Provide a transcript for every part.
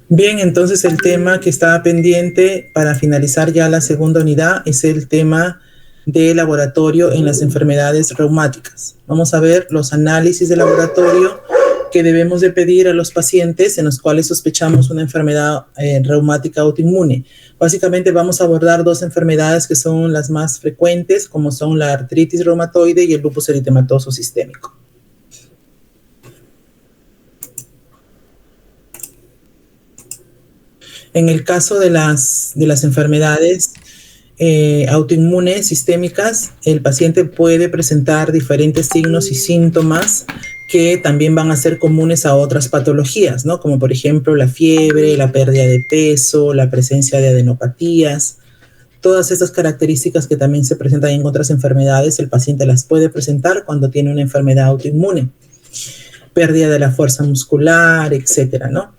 Bien, entonces el tema que estaba pendiente para finalizar ya la segunda unidad es el tema de laboratorio en las enfermedades reumáticas. Vamos a ver los análisis de laboratorio que debemos de pedir a los pacientes en los cuales sospechamos una enfermedad reumática autoinmune. Básicamente vamos a abordar dos enfermedades que son las más frecuentes, como son la artritis reumatoide y el lupus eritematoso sistémico. En el caso de las enfermedades autoinmunes sistémicas, el paciente puede presentar diferentes signos y síntomas que también van a ser comunes a otras patologías, ¿no? Como por ejemplo la fiebre, la pérdida de peso, la presencia de adenopatías. Todas estas características que también se presentan en otras enfermedades, el paciente las puede presentar cuando tiene una enfermedad autoinmune. Pérdida de la fuerza muscular, etcétera, ¿no?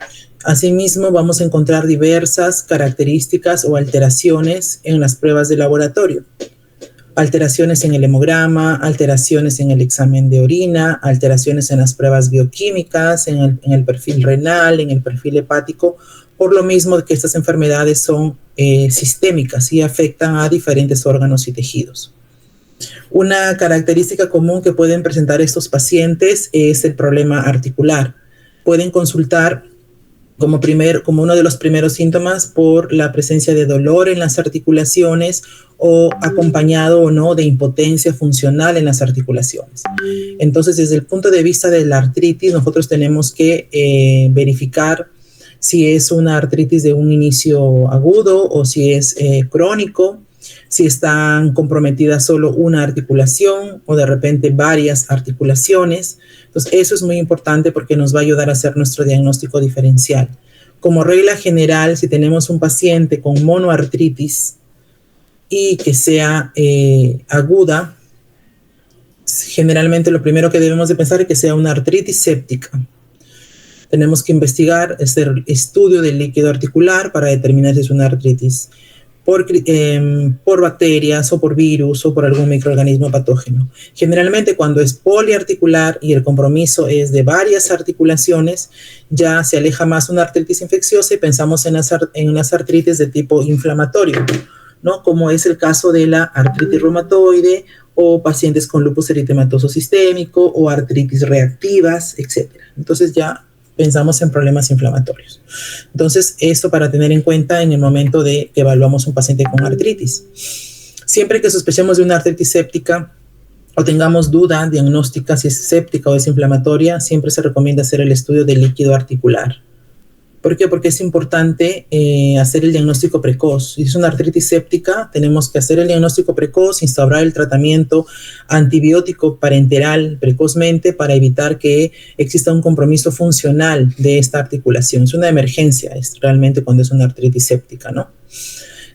Asimismo, vamos a encontrar diversas características o alteraciones en las pruebas de laboratorio. Alteraciones en el hemograma, alteraciones en el examen de orina, alteraciones en las pruebas bioquímicas, en el perfil renal, en el perfil hepático, por lo mismo que estas enfermedades son sistémicas y afectan a diferentes órganos y tejidos. Una característica común que pueden presentar estos pacientes es el problema articular. Pueden consultar como uno de los primeros síntomas por la presencia de dolor en las articulaciones o acompañado o no de impotencia funcional en las articulaciones. Entonces, desde el punto de vista de la artritis, nosotros tenemos que verificar si es una artritis de un inicio agudo o si es crónico, si están comprometidas solo una articulación o de repente varias articulaciones. Entonces, eso es muy importante porque nos va a ayudar a hacer nuestro diagnóstico diferencial. Como regla general, si tenemos un paciente con monoartritis y que sea aguda, generalmente lo primero que debemos de pensar es que sea una artritis séptica. Tenemos que investigar, hacer estudio del líquido articular para determinar si es una artritis por bacterias o por virus o por algún microorganismo patógeno. Generalmente cuando es poliarticular y el compromiso es de varias articulaciones, ya se aleja más una artritis infecciosa y pensamos en unas artritis de tipo inflamatorio, ¿no? Como es el caso de la artritis reumatoide o pacientes con lupus eritematoso sistémico o artritis reactivas, etc. Entonces ya pensamos en problemas inflamatorios. Entonces, esto para tener en cuenta en el momento de que evaluamos un paciente con artritis. Siempre que sospechemos de una artritis séptica o tengamos duda diagnóstica si es séptica o es inflamatoria, siempre se recomienda hacer el estudio del líquido articular. ¿Por qué? Porque es importante hacer el diagnóstico precoz. Si es una artritis séptica, tenemos que hacer el diagnóstico precoz, instaurar el tratamiento antibiótico parenteral precozmente para evitar que exista un compromiso funcional de esta articulación. Es una emergencia, es realmente cuando es una artritis séptica, ¿no?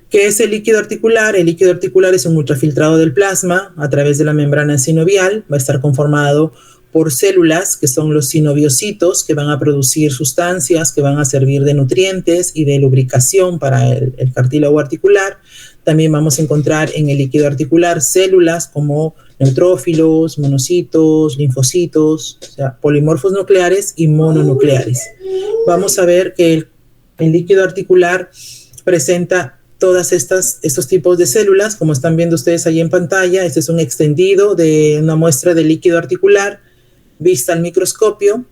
¿Qué es el líquido articular? El líquido articular es un ultrafiltrado del plasma a través de la membrana sinovial. Va a estar conformado por células que son los sinoviocitos que van a producir sustancias que van a servir de nutrientes y de lubricación para el cartílago articular. También vamos a encontrar en el líquido articular células como neutrófilos, monocitos, linfocitos, o sea, polimorfos nucleares y mononucleares. Vamos a ver que el líquido articular presenta todas estos tipos de células, como están viendo ustedes ahí en pantalla. Este es un extendido de una muestra de líquido articular vista al microscopio,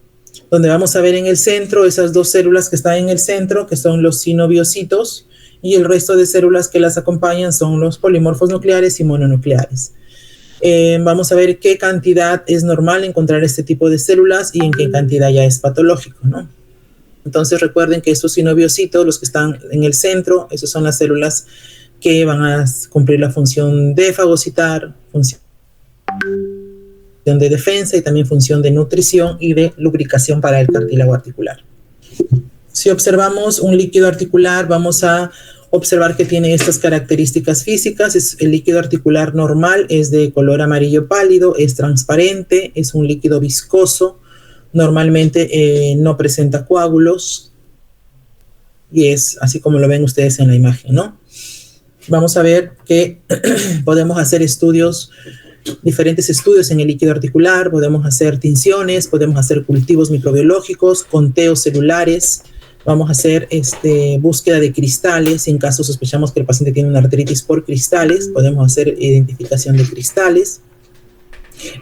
donde vamos a ver en el centro esas dos células que están en el centro, que son los sinoviocitos, y el resto de células que las acompañan son los polimorfos nucleares y mononucleares. Vamos a ver qué cantidad es normal encontrar este tipo de células y en qué cantidad ya es patológico, ¿no? Entonces recuerden que estos sinoviocitos, los que están en el centro, esas son las células que van a cumplir la función de fagocitar, función de defensa y también función de nutrición y de lubricación para el cartílago articular. Si observamos un líquido articular, vamos a observar que tiene estas características físicas. El líquido articular normal es de color amarillo pálido, es transparente, es un líquido viscoso, normalmente no presenta coágulos y es así como lo ven ustedes en la imagen, ¿no? Vamos a ver que podemos hacer diferentes estudios en el líquido articular, podemos hacer tinciones, podemos hacer cultivos microbiológicos, conteos celulares, Vamos a hacer búsqueda de cristales. En caso sospechamos que el paciente tiene una artritis por cristales, podemos hacer identificación de cristales.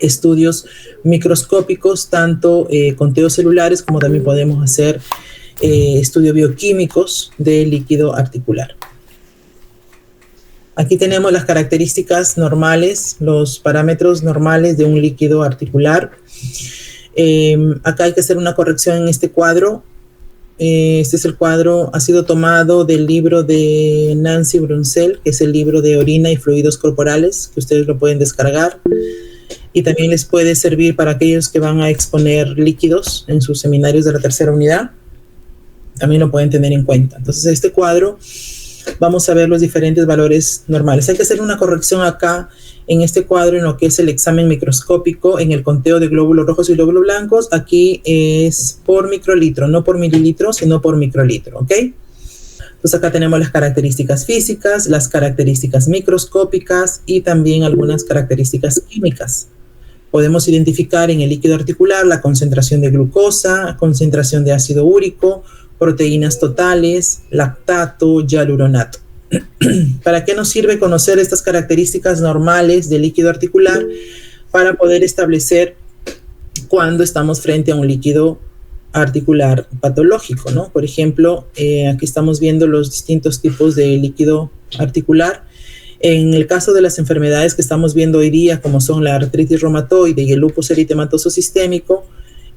Estudios microscópicos, tanto conteos celulares como también podemos hacer estudios bioquímicos del líquido articular. Aquí tenemos las características normales, los parámetros normales de un líquido articular. Acá hay que hacer una corrección en este cuadro. Este es el cuadro, ha sido tomado del libro de Nancy Brunsell, que es el libro de orina y fluidos corporales, que ustedes lo pueden descargar. Y también les puede servir para aquellos que van a exponer líquidos en sus seminarios de la tercera unidad. También lo pueden tener en cuenta. Entonces, este cuadro, vamos a ver los diferentes valores normales. Hay que hacer una corrección acá en este cuadro en lo que es el examen microscópico, en el conteo de glóbulos rojos y glóbulos blancos. Aquí es por microlitro, no por mililitro, sino por microlitro, ¿ok? Entonces acá tenemos las características físicas, las características microscópicas y también algunas características químicas. Podemos identificar en el líquido articular la concentración de glucosa, concentración de ácido úrico, proteínas totales, lactato, hialuronato. ¿Para qué nos sirve conocer estas características normales del líquido articular? Para poder establecer cuándo estamos frente a un líquido articular patológico, ¿no? Por ejemplo, aquí estamos viendo los distintos tipos de líquido articular. En el caso de las enfermedades que estamos viendo hoy día, como son la artritis reumatoide y el lupus eritematoso sistémico,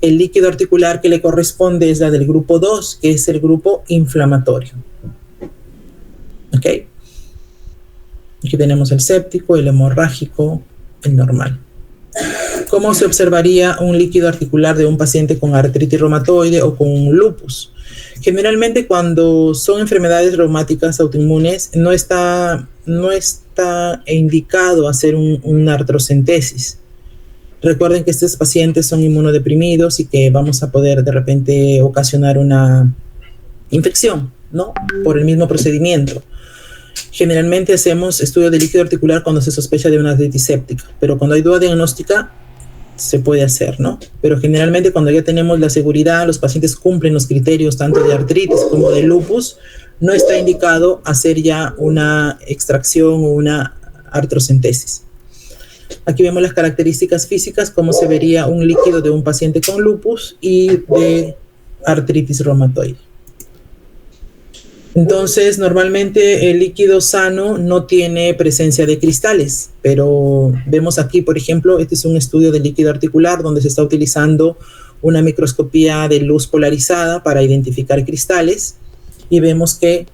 el líquido articular que le corresponde es la del grupo 2, que es el grupo inflamatorio. ¿Ok? Aquí tenemos el séptico, el hemorrágico, el normal. ¿Cómo se observaría un líquido articular de un paciente con artritis reumatoide o con lupus? Generalmente cuando son enfermedades reumáticas autoinmunes no está indicado hacer una artrocentesis. Recuerden que estos pacientes son inmunodeprimidos y que vamos a poder de repente ocasionar una infección, ¿no? Por el mismo procedimiento. Generalmente hacemos estudio de líquido articular cuando se sospecha de una artritis séptica, pero cuando hay duda diagnóstica se puede hacer, ¿no? Pero generalmente cuando ya tenemos la seguridad, los pacientes cumplen los criterios tanto de artritis como de lupus, no está indicado hacer ya una extracción o una artrocentesis. Aquí vemos las características físicas, cómo se vería un líquido de un paciente con lupus y de artritis reumatoide. Entonces, normalmente el líquido sano no tiene presencia de cristales, pero vemos aquí, por ejemplo, este es un estudio de líquido articular donde se está utilizando una microscopía de luz polarizada para identificar cristales y vemos que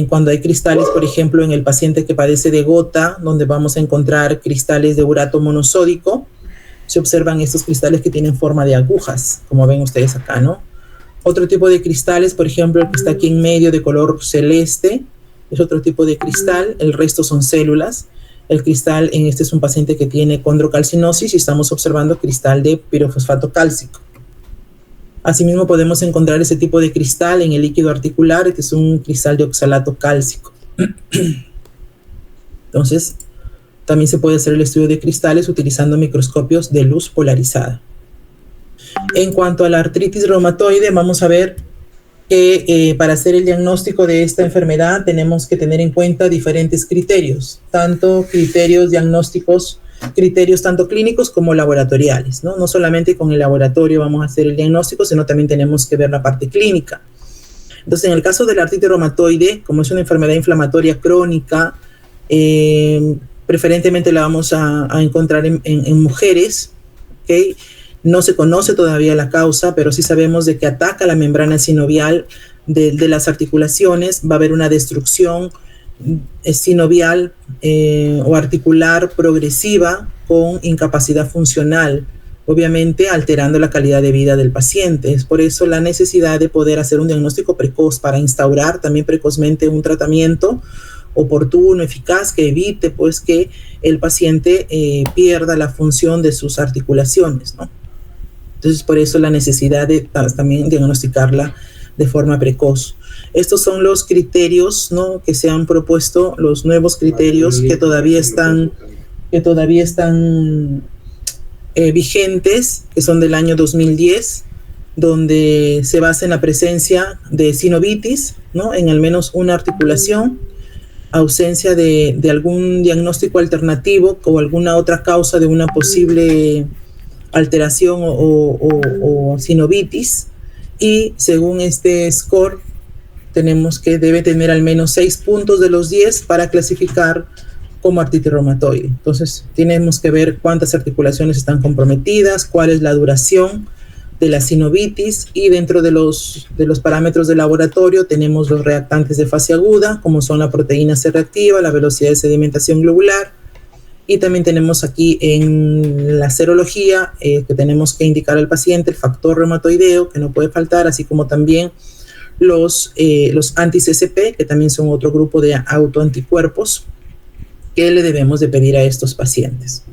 cuando hay cristales, por ejemplo, en el paciente que padece de gota, donde vamos a encontrar cristales de urato monosódico, se observan estos cristales que tienen forma de agujas, como ven ustedes acá, ¿no? Otro tipo de cristales, por ejemplo, el que está aquí en medio de color celeste, es otro tipo de cristal, el resto son células. El cristal en este es un paciente que tiene condrocalcinosis y estamos observando cristal de pirofosfato cálcico. Asimismo podemos encontrar ese tipo de cristal en el líquido articular, este es un cristal de oxalato cálcico. Entonces, también se puede hacer el estudio de cristales utilizando microscopios de luz polarizada. En cuanto a la artritis reumatoide, vamos a ver que para hacer el diagnóstico de esta enfermedad tenemos que tener en cuenta diferentes criterios, tanto criterios diagnósticos, criterios tanto clínicos como laboratoriales, ¿no? No solamente con el laboratorio vamos a hacer el diagnóstico, sino también tenemos que ver la parte clínica. Entonces, en el caso de la artritis reumatoide, como es una enfermedad inflamatoria crónica, preferentemente la vamos a encontrar en mujeres, ¿ok? No se conoce todavía la causa, pero sí sabemos de que ataca la membrana sinovial de las articulaciones. Va a haber una destrucción sinovial o articular progresiva con incapacidad funcional, obviamente alterando la calidad de vida del paciente. Es por eso la necesidad de poder hacer un diagnóstico precoz para instaurar también precozmente un tratamiento oportuno, eficaz, que evite pues que el paciente pierda la función de sus articulaciones, ¿no? Entonces, por eso la necesidad de también diagnosticarla de forma precoz. Estos son los criterios, ¿no?, que se han propuesto, los nuevos criterios que todavía están vigentes, que son del año 2010. donde se basa en la presencia de sinovitis, ¿no? En al menos una articulación, ausencia de algún diagnóstico alternativo o alguna otra causa de una posible alteración o sinovitis, y según este score tenemos que debe tener al menos 6 puntos de los 10 para clasificar como artritis reumatoide. Entonces tenemos que ver cuántas articulaciones están comprometidas, cuál es la duración de la sinovitis, y dentro de los parámetros de laboratorio tenemos los reactantes de fase aguda, como son la proteína C reactiva, la velocidad de sedimentación globular, y también tenemos aquí en la serología que tenemos que indicar al paciente el factor reumatoideo, que no puede faltar, así como también los anti-CCP, que también son otro grupo de autoanticuerpos que le debemos de pedir a estos pacientes.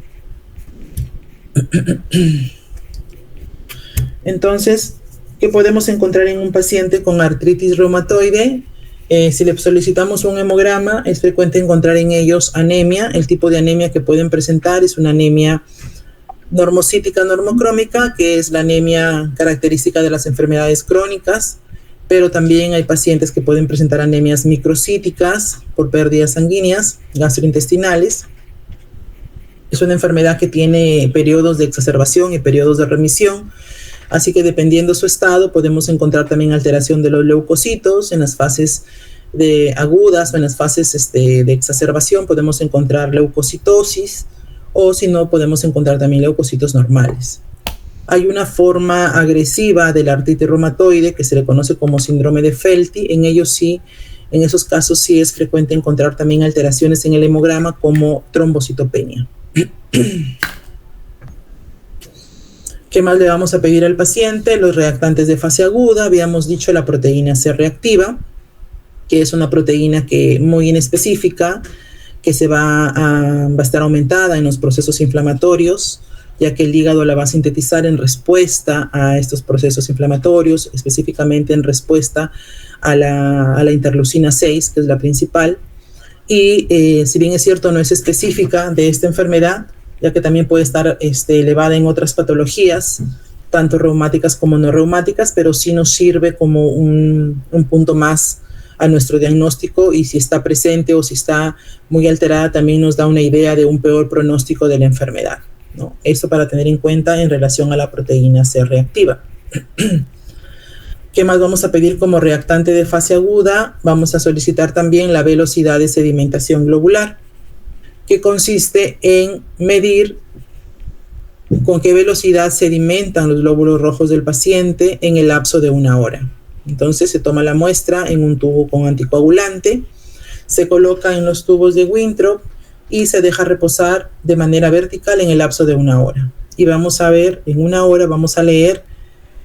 Entonces, ¿qué podemos encontrar en un paciente con artritis reumatoide? Si le solicitamos un hemograma, es frecuente encontrar en ellos anemia. El tipo de anemia que pueden presentar es una anemia normocítica normocrómica, que es la anemia característica de las enfermedades crónicas, pero también hay pacientes que pueden presentar anemias microcíticas por pérdidas sanguíneas gastrointestinales. Es una enfermedad que tiene periodos de exacerbación y periodos de remisión, así que dependiendo su estado podemos encontrar también alteración de los leucocitos en las fases agudas, o en las fases de exacerbación podemos encontrar leucocitosis, o si no podemos encontrar también leucocitos normales. Hay una forma agresiva de la artritis reumatoide que se le conoce como síndrome de Felty. En esos casos sí es frecuente encontrar también alteraciones en el hemograma como trombocitopenia. ¿Qué más le vamos a pedir al paciente? Los reactantes de fase aguda. Habíamos dicho la proteína C reactiva, que es una proteína muy inespecífica, que va a estar aumentada en los procesos inflamatorios, ya que el hígado la va a sintetizar en respuesta a estos procesos inflamatorios, específicamente en respuesta a la interleucina 6, que es la principal. Y si bien es cierto, no es específica de esta enfermedad, ya que también puede estar elevada en otras patologías, tanto reumáticas como no reumáticas, pero sí nos sirve como un punto más a nuestro diagnóstico, y si está presente o si está muy alterada también nos da una idea de un peor pronóstico de la enfermedad, ¿no? Esto para tener en cuenta en relación a la proteína C reactiva. ¿Qué más vamos a pedir como reactante de fase aguda? Vamos a solicitar también la velocidad de sedimentación globular, que consiste en medir con qué velocidad sedimentan los glóbulos rojos del paciente en el lapso de 1 hora. Entonces se toma la muestra en un tubo con anticoagulante, se coloca en los tubos de Winthrop y se deja reposar de manera vertical en el lapso de 1 hora. Y vamos a ver, en 1 hora vamos a leer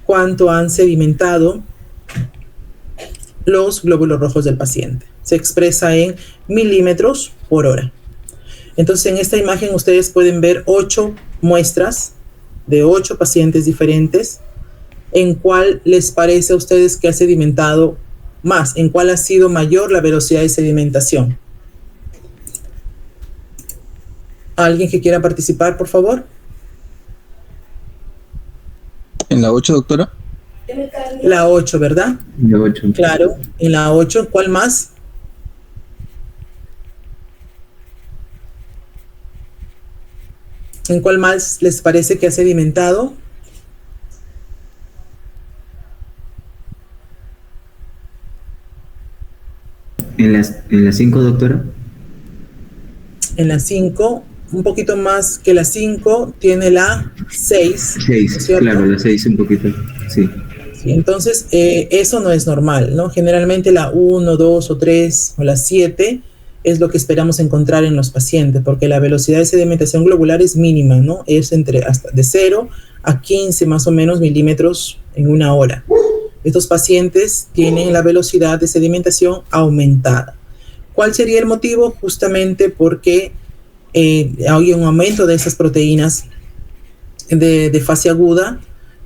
cuánto han sedimentado los glóbulos rojos del paciente. Se expresa en milímetros por hora. Entonces en esta imagen ustedes pueden ver 8 muestras de 8 pacientes diferentes. ¿En cuál les parece a ustedes que ha sedimentado más? ¿En cuál ha sido mayor la velocidad de sedimentación? ¿Alguien que quiera participar, por favor? ¿En la 8, doctora? La 8, ¿verdad? La 8. Claro, en la 8, ¿cuál más? ¿En cuál más les parece que ha sedimentado? En la 5, doctora. En la 5, un poquito más que la 5, tiene la 6. 6, claro, la 6 un poquito, sí. Sí, entonces, eso no es normal, ¿no? Generalmente la 1, 2 o 3 o la 7 es lo que esperamos encontrar en los pacientes, porque la velocidad de sedimentación globular es mínima, ¿no? Es hasta de 0 a 15 más o menos milímetros en 1 hora. Estos pacientes tienen la velocidad de sedimentación aumentada. ¿Cuál sería el motivo? Justamente porque hay un aumento de esas proteínas de fase aguda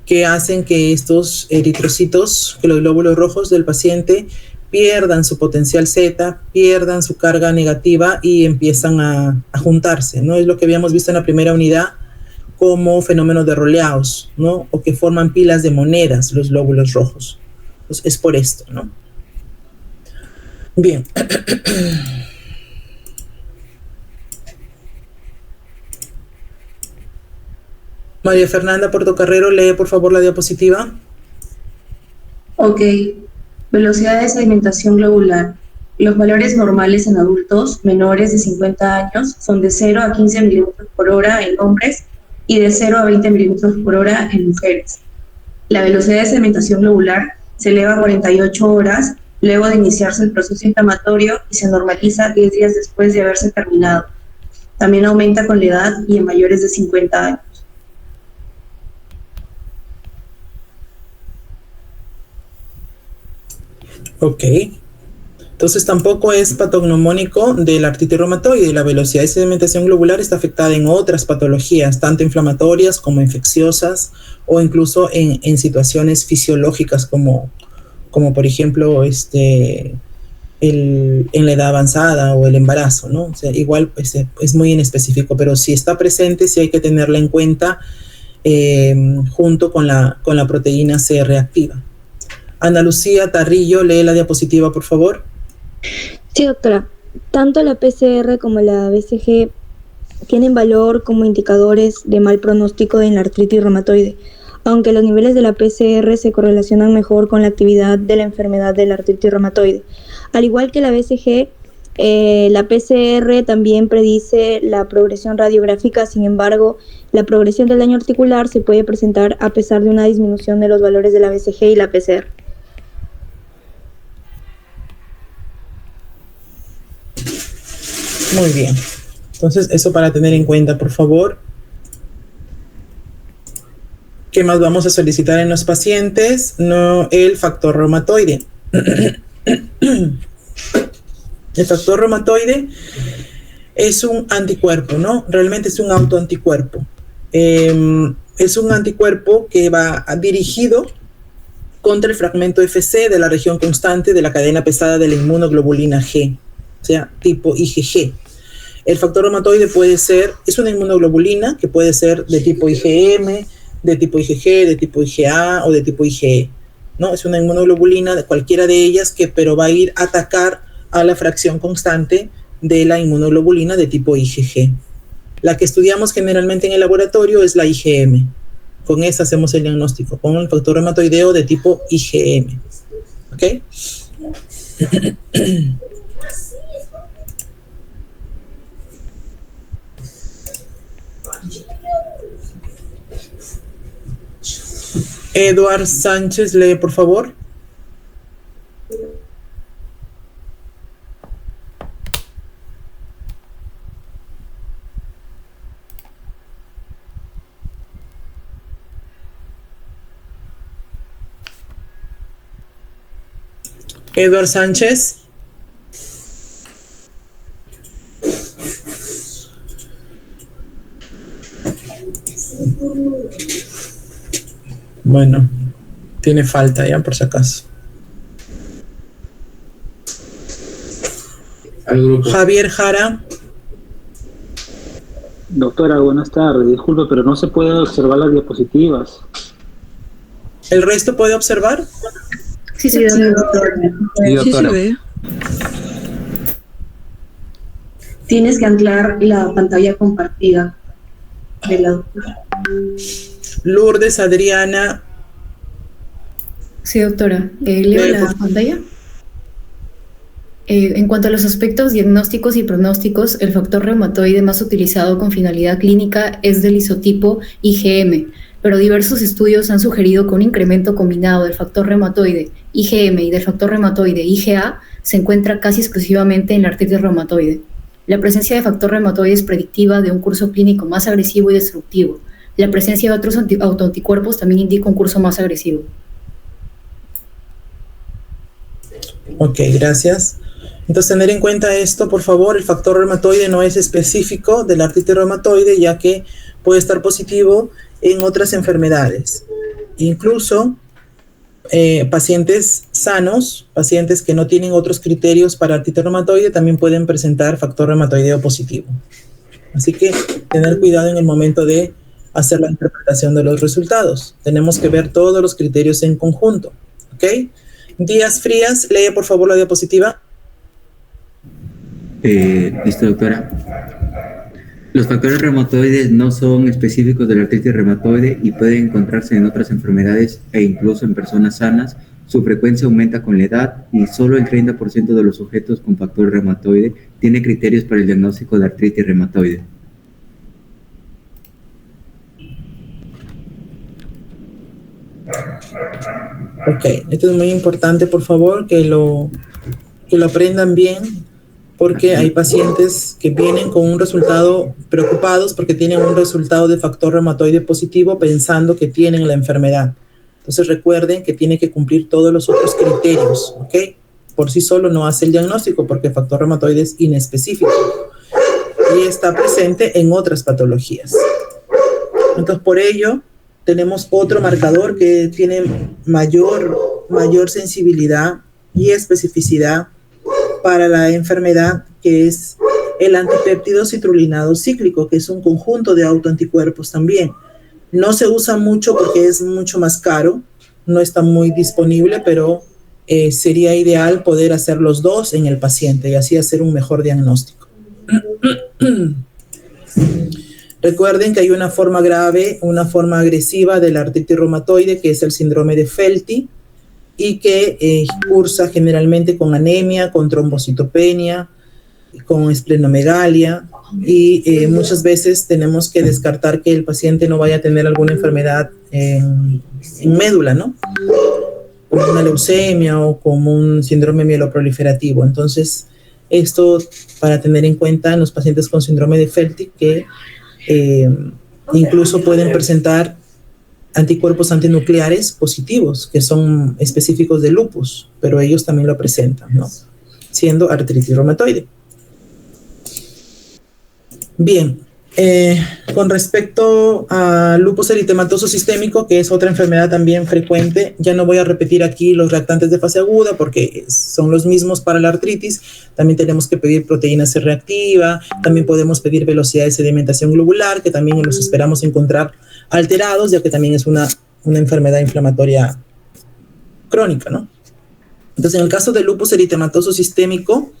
que hacen que estos eritrocitos, que los glóbulos rojos del paciente pierdan su potencial Z, pierdan su carga negativa y empiezan a juntarse, ¿no? Es lo que habíamos visto en la primera unidad como fenómenos de roleados, ¿no? O que forman pilas de monedas, los glóbulos rojos. Entonces, es por esto, ¿no? Bien. María Fernanda Portocarrero, lee por favor la diapositiva. Ok. Velocidad de sedimentación globular. Los valores normales en adultos menores de 50 años son de 0 a 15 milímetros por hora en hombres y de 0 a 20 milímetros por hora en mujeres. La velocidad de sedimentación globular se eleva a 48 horas luego de iniciarse el proceso inflamatorio y se normaliza 10 días después de haberse terminado. También aumenta con la edad y en mayores de 50 años. Ok. Entonces tampoco es patognomónico de la artritis reumatoide. La velocidad de sedimentación globular está afectada en otras patologías, tanto inflamatorias como infecciosas, o incluso en situaciones fisiológicas como por ejemplo en la edad avanzada o el embarazo, ¿no? O sea, igual es muy inespecífico, pero si está presente, sí hay que tenerla en cuenta junto con la proteína C reactiva. Ana Lucía Tarrillo, lee la diapositiva, por favor. Sí, doctora. Tanto la PCR como la BCG tienen valor como indicadores de mal pronóstico en la artritis reumatoide, aunque los niveles de la PCR se correlacionan mejor con la actividad de la enfermedad de la artritis reumatoide. Al igual que la BCG, la PCR también predice la progresión radiográfica. Sin embargo, la progresión del daño articular se puede presentar a pesar de una disminución de los valores de la BCG y la PCR. Muy bien. Entonces, eso para tener en cuenta, por favor. ¿Qué más vamos a solicitar en los pacientes? No, el factor reumatoide. El factor reumatoide es un anticuerpo, ¿no? Realmente es un autoanticuerpo. Es un anticuerpo que va dirigido contra el fragmento FC de la región constante de la cadena pesada de la inmunoglobulina G, o sea, tipo IgG. El factor reumatoide es una inmunoglobulina que puede ser de tipo IgM, de tipo IgG, de tipo IgA o de tipo IgE, ¿no? Es una inmunoglobulina de cualquiera de ellas pero va a ir a atacar a la fracción constante de la inmunoglobulina de tipo IgG. La que estudiamos generalmente en el laboratorio es la IgM. Con esa hacemos el diagnóstico, con el factor reumatoideo de tipo IgM. ¿Ok? Eduard Sánchez, lee por favor. Eduard Sánchez. Bueno, tiene falta ya por si acaso. Javier Jara. Doctora, buenas tardes. Disculpe, pero no se puede observar las diapositivas. ¿El resto puede observar? Sí, doctora. Sí, doctora. Sí se ve. Tienes que anclar la pantalla compartida de la doctora. Lourdes Adriana. Sí, doctora. ¿Leo la pantalla? En cuanto a los aspectos diagnósticos y pronósticos, el factor reumatoide más utilizado con finalidad clínica es del isotipo IgM, pero diversos estudios han sugerido que un incremento combinado del factor reumatoide IgM y del factor reumatoide IgA se encuentra casi exclusivamente en la artritis reumatoide. La presencia de factor reumatoide es predictiva de un curso clínico más agresivo y destructivo. La presencia de otros autoanticuerpos también indica un curso más agresivo. Ok, gracias. Entonces, tener en cuenta esto, por favor, el factor reumatoide no es específico de la artritis reumatoide, ya que puede estar positivo en otras enfermedades. Incluso pacientes sanos, pacientes que no tienen otros criterios para artritis reumatoide, también pueden presentar factor reumatoideo positivo. Así que tener cuidado en el momento de hacer la interpretación de los resultados. Tenemos que ver todos los criterios en conjunto, ¿ok? Díaz Frías, lee por favor la diapositiva. Listo, doctora. Los factores reumatoides no son específicos de la artritis reumatoide y pueden encontrarse en otras enfermedades e incluso en personas sanas. Su frecuencia aumenta con la edad y solo el 30% de los sujetos con factor reumatoide tiene criterios para el diagnóstico de artritis reumatoide. Ok, esto es muy importante, por favor, que lo aprendan bien, porque hay pacientes que vienen con un resultado preocupados porque tienen un resultado de factor reumatoide positivo pensando que tienen la enfermedad. Entonces recuerden que tiene que cumplir todos los otros criterios, ¿ok? Por sí solo no hace el diagnóstico porque el factor reumatoide es inespecífico y está presente en otras patologías. Entonces por ello tenemos otro marcador que tiene mayor sensibilidad y especificidad para la enfermedad, que es el antipéptido citrulinado cíclico, que es un conjunto de autoanticuerpos también. No se usa mucho porque es mucho más caro, no está muy disponible, pero sería ideal poder hacer los dos en el paciente y así hacer un mejor diagnóstico. Recuerden que hay una forma grave, una forma agresiva de la artritis reumatoide, que es el síndrome de Felty, y que cursa generalmente con anemia, con trombocitopenia, con esplenomegalia, y muchas veces tenemos que descartar que el paciente no vaya a tener alguna enfermedad en médula, ¿no? Como una leucemia o como un síndrome mieloproliferativo. Entonces, esto para tener en cuenta en los pacientes con síndrome de Felty, que incluso pueden presentar anticuerpos antinucleares positivos, que son específicos de lupus, pero ellos también lo presentan, ¿no? Siendo artritis reumatoide. Bien, con respecto a lupus eritematoso sistémico, que es otra enfermedad también frecuente, ya no voy a repetir aquí los reactantes de fase aguda porque son los mismos para la artritis. También tenemos que pedir proteína C reactiva, también podemos pedir velocidad de sedimentación globular, que también los esperamos encontrar alterados, ya que también es una enfermedad inflamatoria crónica, ¿no? Entonces, en el caso del lupus eritematoso sistémico,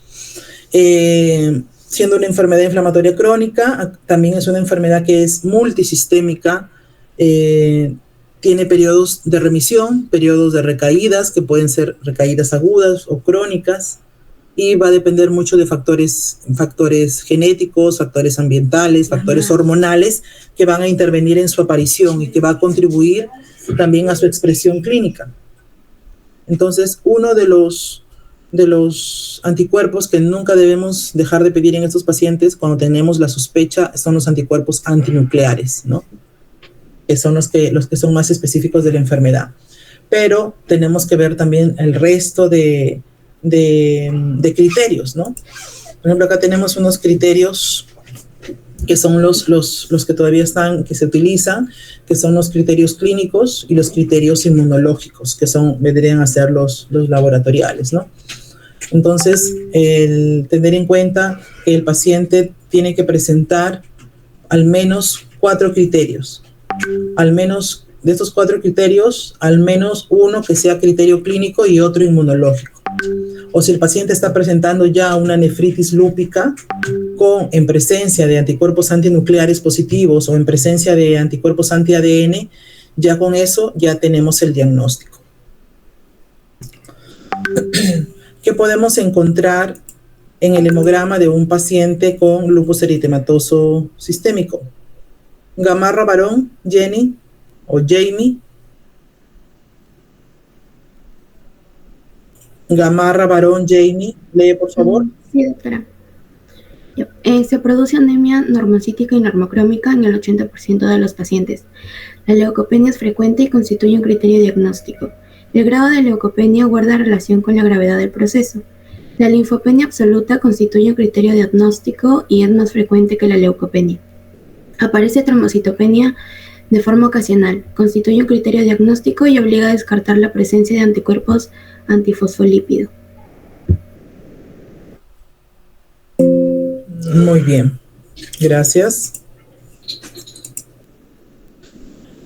siendo una enfermedad inflamatoria crónica, también es una enfermedad que es multisistémica, tiene periodos de remisión, periodos de recaídas, que pueden ser recaídas agudas o crónicas, y va a depender mucho de factores genéticos, factores ambientales, factores hormonales, que van a intervenir en su aparición y que va a contribuir también a su expresión clínica. Entonces, uno de los anticuerpos que nunca debemos dejar de pedir en estos pacientes cuando tenemos la sospecha son los anticuerpos antinucleares, ¿no? Que son los que son más específicos de la enfermedad. Pero tenemos que ver también el resto de criterios, ¿no? Por ejemplo, acá tenemos unos criterios que son los que todavía que se utilizan, que son los criterios clínicos y los criterios inmunológicos, que vendrían a ser los laboratoriales, ¿no? Entonces, el tener en cuenta que el paciente tiene que presentar al menos 4 criterios. Al menos de estos 4 criterios, al menos uno que sea criterio clínico y otro inmunológico. O si el paciente está presentando ya una nefritis lúpica en presencia de anticuerpos antinucleares positivos o en presencia de anticuerpos anti-ADN, ya con eso ya tenemos el diagnóstico. ¿Qué podemos encontrar en el hemograma de un paciente con lupus eritematoso sistémico? Gamarra varón, Jenny o Jamie. Gamarra varón, Jamie, lee por favor. Sí, doctora. Se produce anemia normocítica y normocrómica en el 80% de los pacientes. La leucopenia es frecuente y constituye un criterio diagnóstico. El grado de leucopenia guarda relación con la gravedad del proceso. La linfopenia absoluta constituye un criterio diagnóstico y es más frecuente que la leucopenia. Aparece trombocitopenia de forma ocasional, constituye un criterio diagnóstico y obliga a descartar la presencia de anticuerpos antifosfolípido. Muy bien, gracias.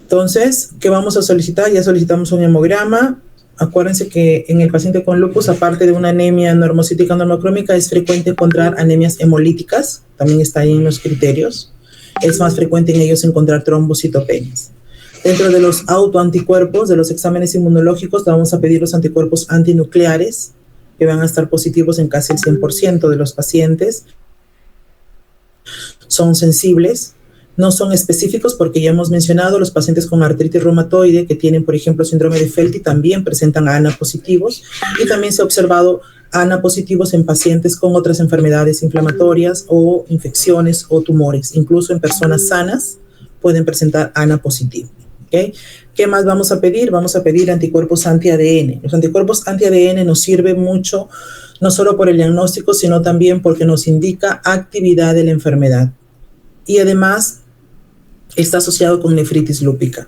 Entonces, ¿qué vamos a solicitar? Ya solicitamos un hemograma. Acuérdense que en el paciente con lupus, aparte de una anemia normocítica normocrómica, es frecuente encontrar anemias hemolíticas, también está ahí en los criterios. Es más frecuente en ellos encontrar trombocitopenias. Dentro de los autoanticuerpos, de los exámenes inmunológicos, vamos a pedir los anticuerpos antinucleares, que van a estar positivos en casi el 100% de los pacientes. Son sensibles, no son específicos porque ya hemos mencionado, los pacientes con artritis reumatoide que tienen, por ejemplo, síndrome de Felty también presentan ANA positivos, y también se ha observado ANA positivos en pacientes con otras enfermedades inflamatorias o infecciones o tumores. Incluso en personas sanas pueden presentar ANA positivo. ¿Okay? ¿Qué más vamos a pedir? Vamos a pedir anticuerpos anti-ADN. Los anticuerpos anti-ADN nos sirven mucho, no solo por el diagnóstico, sino también porque nos indica actividad de la enfermedad. Y además está asociado con nefritis lúpica.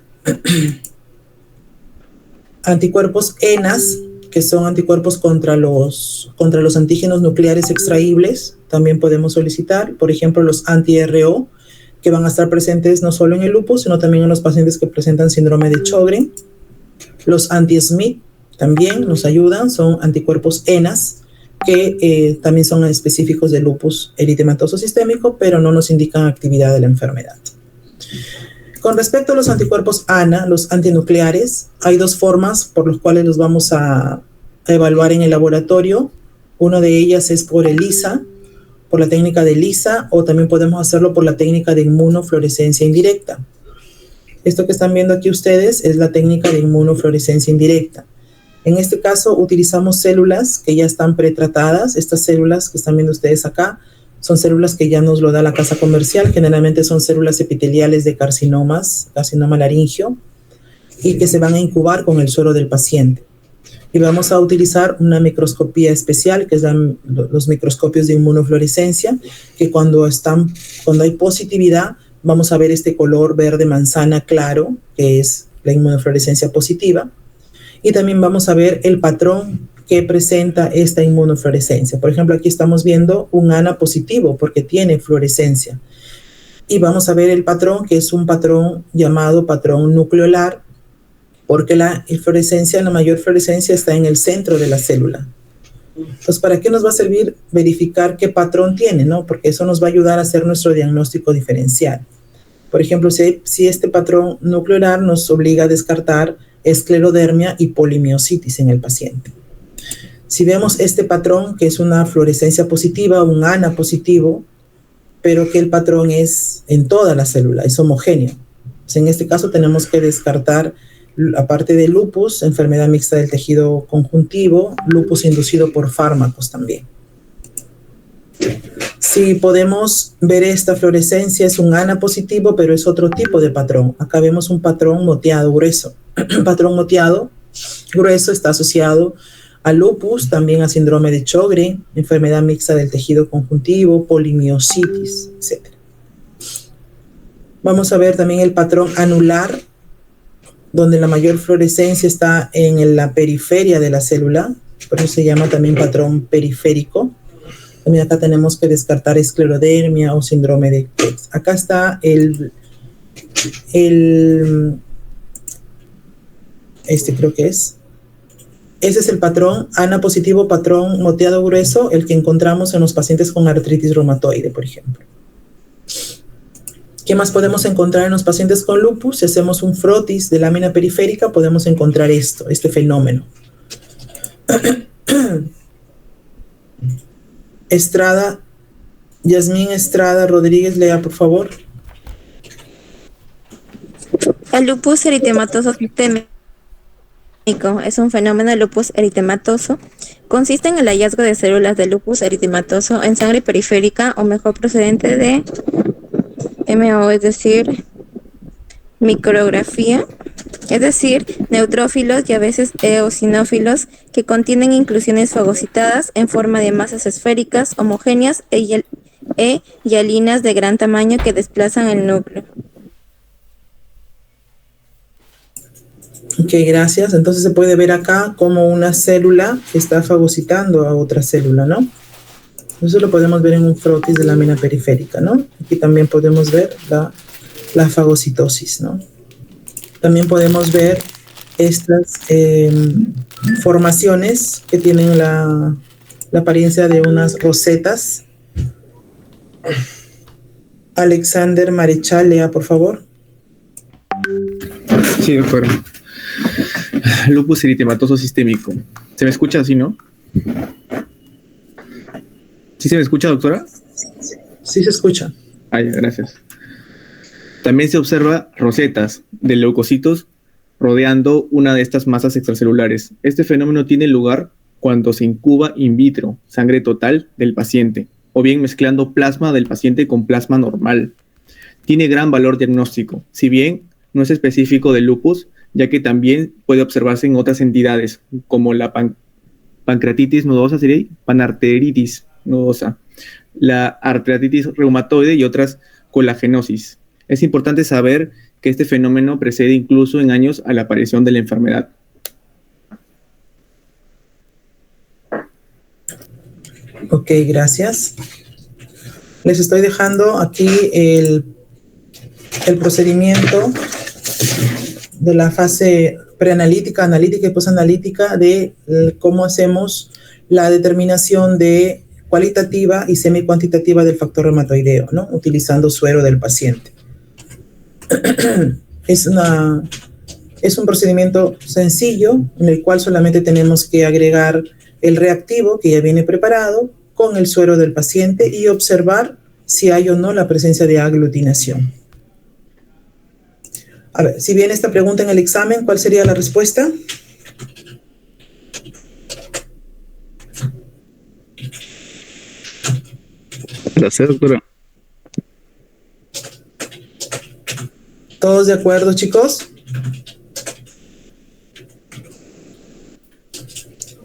Anticuerpos ENAS, que son anticuerpos contra los antígenos nucleares extraíbles, también podemos solicitar. Por ejemplo, los anti-RO, que van a estar presentes no solo en el lupus, sino también en los pacientes que presentan síndrome de Sjögren. Los anti-SMIT también nos ayudan, son anticuerpos ENAS, que también son específicos del lupus eritematoso sistémico, pero no nos indican actividad de la enfermedad. Con respecto a los anticuerpos ANA, los antinucleares, hay dos formas por las cuales los vamos a evaluar en el laboratorio. Una de ellas es por ELISA, por la técnica de ELISA, o también podemos hacerlo por la técnica de inmunofluorescencia indirecta. Esto que están viendo aquí ustedes es la técnica de inmunofluorescencia indirecta. En este caso utilizamos células que ya están pretratadas. Estas células que están viendo ustedes acá son células que ya nos lo da la casa comercial. Generalmente son células epiteliales de carcinomas, carcinoma laringio, y que se van a incubar con el suero del paciente. Y vamos a utilizar una microscopía especial, que es los microscopios de inmunofluorescencia, que cuando hay positividad, vamos a ver este color verde manzana claro, que es la inmunofluorescencia positiva. Y también vamos a ver el patrón que presenta esta inmunofluorescencia. Por ejemplo, aquí estamos viendo un ANA positivo porque tiene fluorescencia. Y vamos a ver el patrón, que es un patrón llamado patrón nucleolar, porque la mayor fluorescencia está en el centro de la célula. Entonces, ¿para qué nos va a servir verificar qué patrón tiene, no? Porque eso nos va a ayudar a hacer nuestro diagnóstico diferencial. Por ejemplo, si este patrón nucleolar nos obliga a descartar esclerodermia y polimiositis en el paciente. Si vemos este patrón, que es una fluorescencia positiva, un ANA positivo, pero que el patrón es en toda la célula, es homogéneo. Pues en este caso tenemos que descartar, aparte de lupus, enfermedad mixta del tejido conjuntivo, lupus inducido por fármacos también. Si podemos ver esta fluorescencia, es un ANA positivo, pero es otro tipo de patrón. Acá vemos un patrón moteado grueso. Un patrón moteado grueso está asociado a lupus, también a síndrome de Sjögren, enfermedad mixta del tejido conjuntivo, polimiositis, etc. Vamos a ver también el patrón anular, donde la mayor fluorescencia está en la periferia de la célula, por eso se llama también patrón periférico. También acá tenemos que descartar esclerodermia o síndrome de Krebs. Acá está creo que es. Ese es el patrón ANA positivo, patrón moteado grueso, el que encontramos en los pacientes con artritis reumatoide, por ejemplo. ¿Qué más podemos encontrar en los pacientes con lupus? Si hacemos un frotis de lámina periférica, podemos encontrar este fenómeno. Yasmín Estrada Rodríguez, lea, por favor. El lupus eritematoso sistémico es un fenómeno de lupus eritematoso. Consiste en el hallazgo de células de lupus eritematoso en sangre periférica, o mejor procedente de MO, es decir, micrografía, es decir, neutrófilos y a veces eosinófilos que contienen inclusiones fagocitadas en forma de masas esféricas, homogéneas e hialinas de gran tamaño que desplazan el núcleo. Ok, gracias. Entonces se puede ver acá como una célula está fagocitando a otra célula, ¿no? Eso lo podemos ver en un frotis de lámina periférica, ¿no? Aquí también podemos ver la fagocitosis, ¿no? También podemos ver estas formaciones que tienen la apariencia de unas rosetas. Alexander Marichal, lea, por favor. Sí, doctora. Lupus eritematoso sistémico. ¿Se me escucha así, no? ¿Sí se me escucha, doctora? Sí se escucha. Ay, gracias. También se observa rosetas de leucocitos rodeando una de estas masas extracelulares. Este fenómeno tiene lugar cuando se incuba in vitro sangre total del paciente, o bien mezclando plasma del paciente con plasma normal. Tiene gran valor diagnóstico, si bien no es específico del lupus, ya que también puede observarse en otras entidades, como la pancreatitis nodosa, sería panarteritis nodosa, la arteritis reumatoide y otras colagenosis. Es importante saber que este fenómeno precede incluso en años a la aparición de la enfermedad. Ok, gracias. Les estoy dejando aquí el procedimiento de la fase preanalítica, analítica y posanalítica de cómo hacemos la determinación de cualitativa y semicuantitativa del factor reumatoideo, ¿no? Utilizando suero del paciente. Es un procedimiento sencillo en el cual solamente tenemos que agregar el reactivo que ya viene preparado con el suero del paciente y observar si hay o no la presencia de aglutinación. A ver, si viene esta pregunta en el examen, ¿cuál sería la respuesta? Gracias, doctora. ¿Todos de acuerdo, chicos?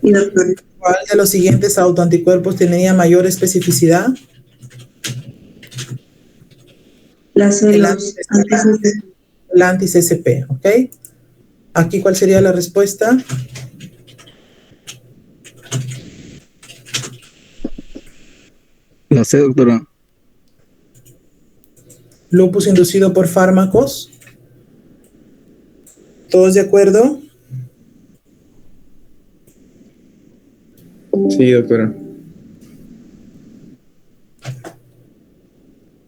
Sí, doctor. ¿Cuál de los siguientes autoanticuerpos tenía mayor especificidad? Las células la anti-CCP, ¿ok? Aquí, ¿cuál sería la respuesta? La C, doctora. Lupus inducido por fármacos. ¿Todos de acuerdo? Sí, doctora.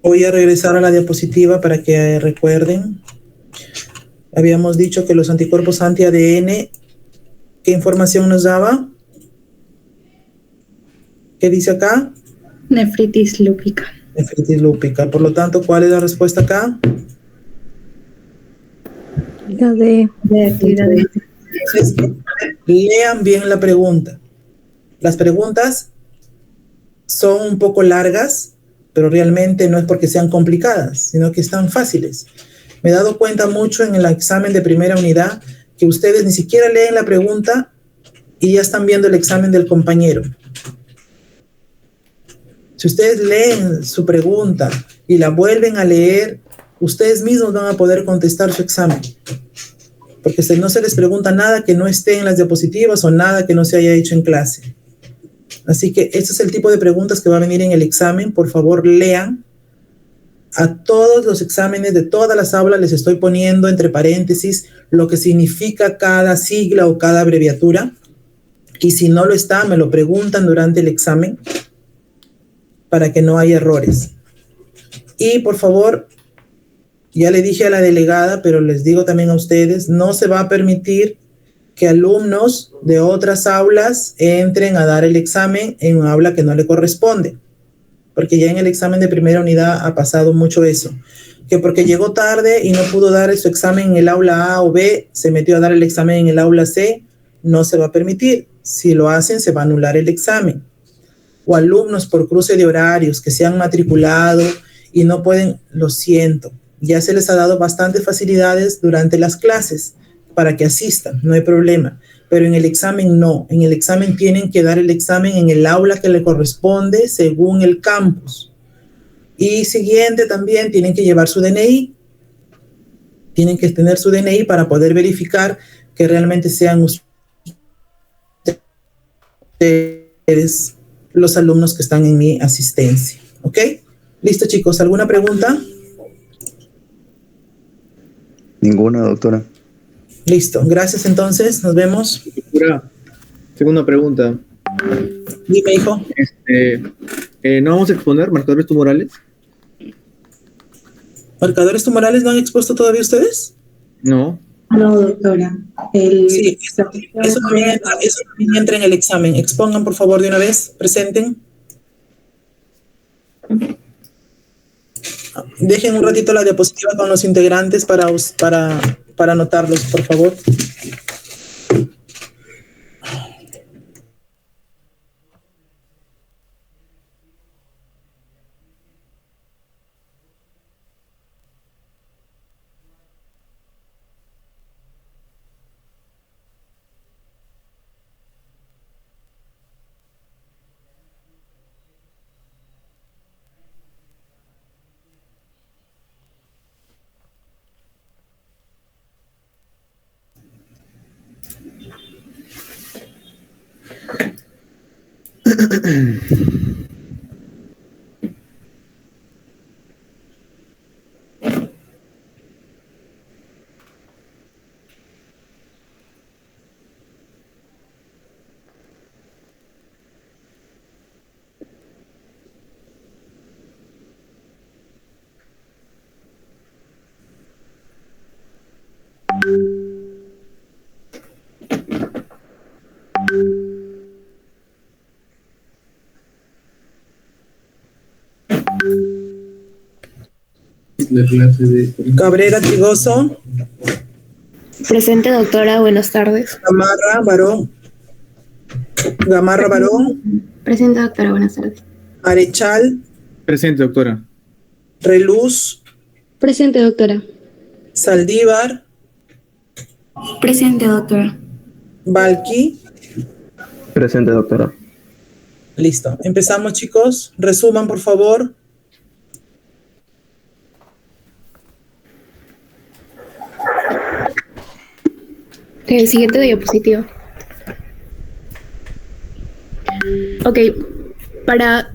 Voy a regresar a la diapositiva para que recuerden. Habíamos dicho que los anticuerpos anti-ADN, ¿qué información nos daba? ¿Qué dice acá? Nefritis lúpica. Nefritis lúpica. Por lo tanto, ¿cuál es la respuesta acá? La de actividad. Entonces, lean bien la pregunta. Las preguntas son un poco largas, pero realmente no es porque sean complicadas, sino que están fáciles. Me he dado cuenta mucho en el examen de primera unidad que ustedes ni siquiera leen la pregunta y ya están viendo el examen del compañero. Si ustedes leen su pregunta y la vuelven a leer, ustedes mismos van a poder contestar su examen. Porque no se les pregunta nada que no esté en las diapositivas o nada que no se haya hecho en clase. Así que este es el tipo de preguntas que va a venir en el examen. Por favor, lean. A todos los exámenes de todas las aulas les estoy poniendo entre paréntesis lo que significa cada sigla o cada abreviatura. Y si no lo está, me lo preguntan durante el examen para que no haya errores. Y por favor, ya le dije a la delegada, pero les digo también a ustedes, no se va a permitir que alumnos de otras aulas entren a dar el examen en un aula que no le corresponde. Porque ya en el examen de primera unidad ha pasado mucho eso. Que porque llegó tarde y no pudo dar su examen en el aula A o B, se metió a dar el examen en el aula C, no se va a permitir. Si lo hacen, se va a anular el examen. O alumnos por cruce de horarios que se han matriculado y no pueden, lo siento. Ya se les ha dado bastantes facilidades durante las clases para que asistan, no hay problema. Pero en el examen no. En el examen tienen que dar el examen en el aula que le corresponde según el campus. Y siguiente también, tienen que llevar su DNI. Tienen que tener su DNI para poder verificar que realmente sean ustedes los alumnos que están en mi asistencia. ¿Ok? ¿Listo, chicos? ¿Alguna pregunta? Ninguna, doctora. Listo, gracias entonces, nos vemos. Segunda pregunta. Dime, hijo. ¿No vamos a exponer marcadores tumorales? ¿Marcadores tumorales no han expuesto todavía ustedes? No. No, doctora. Sí, eso también entra en el examen. Expongan, por favor, de una vez, presenten. Dejen un ratito la diapositiva con los integrantes para anotarlos, por favor. Cabrera Trigoso. Presente, doctora. Buenas tardes. Gamarra Barón. Presente, doctora. Buenas tardes. Arechal. Presente, doctora. Reluz. Presente, doctora. Saldívar. Presente, doctora. Balqui. Presente, doctora. Listo. Empezamos, chicos. Resuman, por favor. El siguiente diapositiva. Ok, para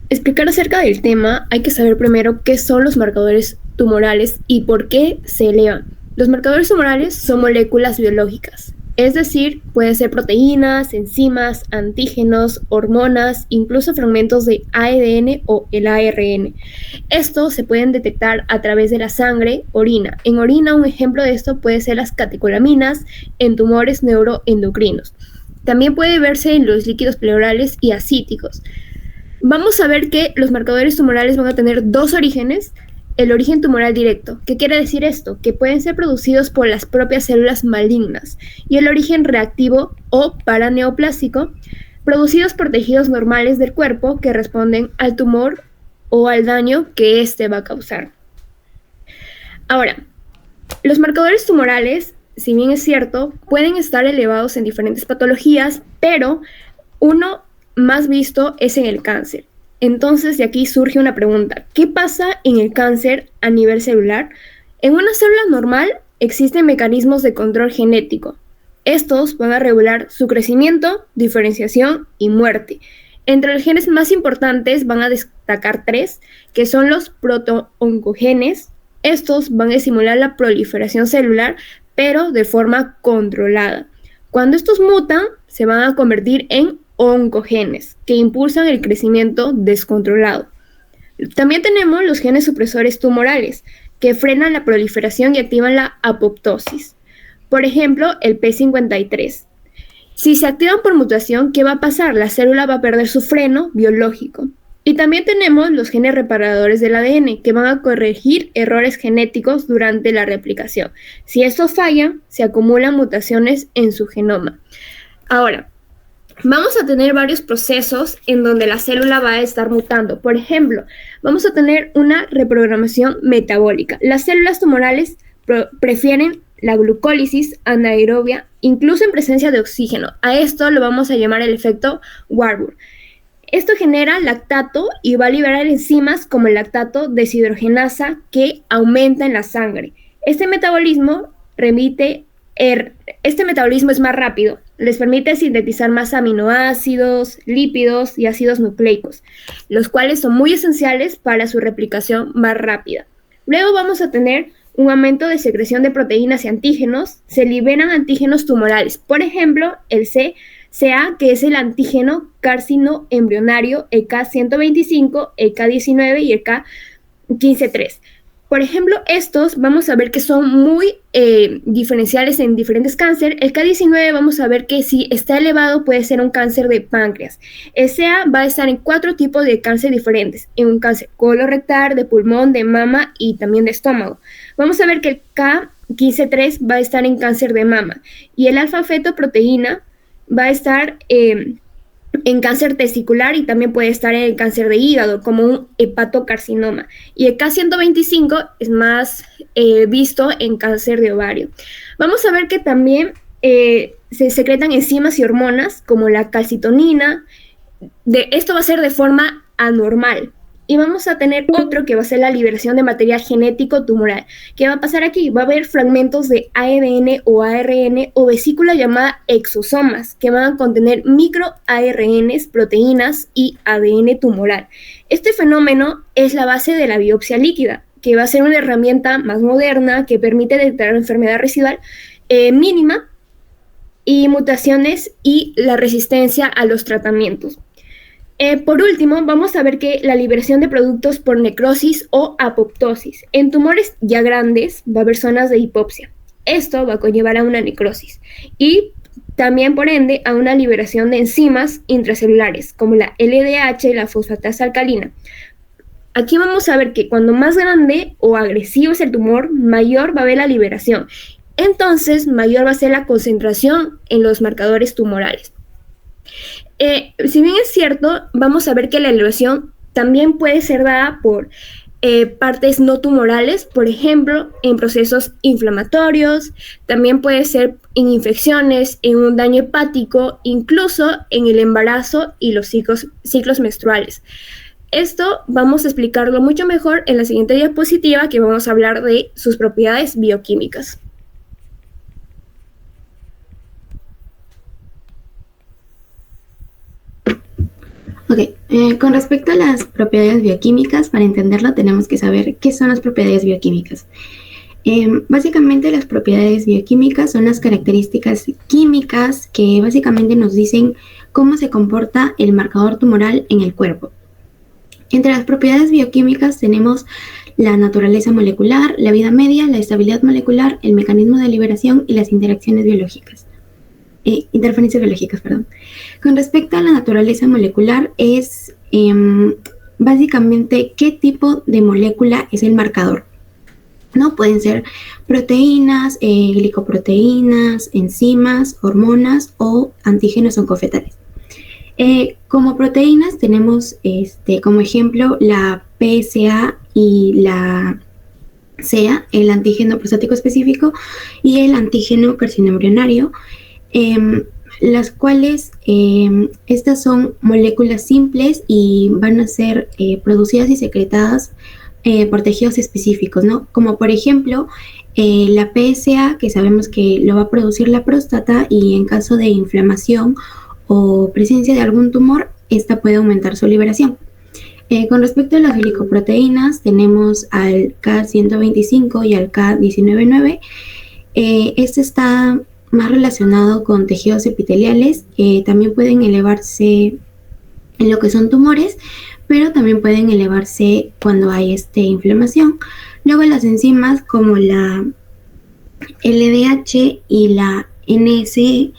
explicar acerca del tema hay que saber primero qué son los marcadores tumorales y por qué se elevan. Los marcadores tumorales son moléculas biológicas, es decir, pueden ser proteínas, enzimas, antígenos, hormonas, incluso fragmentos de ADN o el ARN. Estos se pueden detectar a través de la sangre, orina. En orina, un ejemplo de esto puede ser las catecolaminas en tumores neuroendocrinos. También puede verse en los líquidos pleurales y ascíticos. Vamos a ver que los marcadores tumorales van a tener dos orígenes. El origen tumoral directo. ¿Qué quiere decir esto? Que pueden ser producidos por las propias células malignas. Y el origen reactivo o paraneoplásico, producidos por tejidos normales del cuerpo que responden al tumor o al daño que éste va a causar. Ahora, los marcadores tumorales, si bien es cierto, pueden estar elevados en diferentes patologías, pero uno más visto es en el cáncer. Entonces, de aquí surge una pregunta. ¿Qué pasa en el cáncer a nivel celular? En una célula normal existen mecanismos de control genético. Estos van a regular su crecimiento, diferenciación y muerte. Entre los genes más importantes van a destacar tres, que son los protooncogenes. Estos van a estimular la proliferación celular, pero de forma controlada. Cuando estos mutan, se van a convertir en oncogenes, que impulsan el crecimiento descontrolado. También tenemos los genes supresores tumorales, que frenan la proliferación y activan la apoptosis. Por ejemplo, el P53. Si se activan por mutación, ¿qué va a pasar? La célula va a perder su freno biológico. Y también tenemos los genes reparadores del ADN, que van a corregir errores genéticos durante la replicación. Si estos fallan, se acumulan mutaciones en su genoma. Ahora, vamos a tener varios procesos en donde la célula va a estar mutando. Por ejemplo, vamos a tener una reprogramación metabólica. Las células tumorales prefieren la glucólisis anaerobia, incluso en presencia de oxígeno. A esto lo vamos a llamar el efecto Warburg. Esto genera lactato y va a liberar enzimas como el lactato deshidrogenasa que aumenta en la sangre. Este metabolismo es más rápido, les permite sintetizar más aminoácidos, lípidos y ácidos nucleicos, los cuales son muy esenciales para su replicación más rápida. Luego vamos a tener un aumento de secreción de proteínas y antígenos, se liberan antígenos tumorales. Por ejemplo, el CA, que es el antígeno carcinoembrionario EK125, EK19 y EK153. Por ejemplo, estos vamos a ver que son muy diferenciales en diferentes cánceres. El K19 vamos a ver que si está elevado puede ser un cáncer de páncreas. El CA va a estar en 4 tipos de cáncer diferentes, en un cáncer colorectal, de pulmón, de mama y también de estómago. Vamos a ver que el K153 va a estar en cáncer de mama y el alfa-fetoproteína va a estar en cáncer testicular y también puede estar en el cáncer de hígado, como un hepatocarcinoma. Y el K125 es más visto en cáncer de ovario. Vamos a ver que también se secretan enzimas y hormonas, como la calcitonina. Esto va a ser de forma anormal. Y vamos a tener otro que va a ser la liberación de material genético tumoral. ¿Qué va a pasar aquí? Va a haber fragmentos de ADN o ARN o vesícula llamada exosomas que van a contener microARNs, proteínas y ADN tumoral. Este fenómeno es la base de la biopsia líquida, que va a ser una herramienta más moderna que permite detectar enfermedad residual mínima y mutaciones y la resistencia a los tratamientos. Por último, vamos a ver que la liberación de productos por necrosis o apoptosis. En tumores ya grandes va a haber zonas de hipopsia. Esto va a conllevar a una necrosis y también, por ende, a una liberación de enzimas intracelulares, como la LDH, la fosfatasa alcalina. Aquí vamos a ver que cuando más grande o agresivo es el tumor, mayor va a haber la liberación. Entonces, mayor va a ser la concentración en los marcadores tumorales. Si bien es cierto, vamos a ver que la elevación también puede ser dada por partes no tumorales, por ejemplo, en procesos inflamatorios, también puede ser en infecciones, en un daño hepático, incluso en el embarazo y los ciclos menstruales. Esto vamos a explicarlo mucho mejor en la siguiente diapositiva, que vamos a hablar de sus propiedades bioquímicas. Ok, con respecto a las propiedades bioquímicas, para entenderlo tenemos que saber qué son las propiedades bioquímicas. Básicamente las propiedades bioquímicas son las características químicas que básicamente nos dicen cómo se comporta el marcador tumoral en el cuerpo. Entre las propiedades bioquímicas tenemos la naturaleza molecular, la vida media, la estabilidad molecular, el mecanismo de liberación y las interferencias biológicas. Con respecto a la naturaleza molecular es básicamente qué tipo de molécula es el marcador, ¿no? Pueden ser proteínas, glicoproteínas, enzimas, hormonas o antígenos oncofetales. Como proteínas tenemos como ejemplo la PSA y la CA, el antígeno prostático específico y el antígeno carcinoembrionario, las cuales estas son moléculas simples y van a ser producidas y secretadas por tejidos específicos, ¿no? Como por ejemplo la PSA, que sabemos que lo va a producir la próstata y en caso de inflamación o presencia de algún tumor, esta puede aumentar su liberación. Con respecto a las glicoproteínas, tenemos al K125 y al K199. Este está más relacionado con tejidos epiteliales, que también pueden elevarse en lo que son tumores, pero también pueden elevarse cuando hay inflamación. Luego las enzimas como la LDH y la NSE,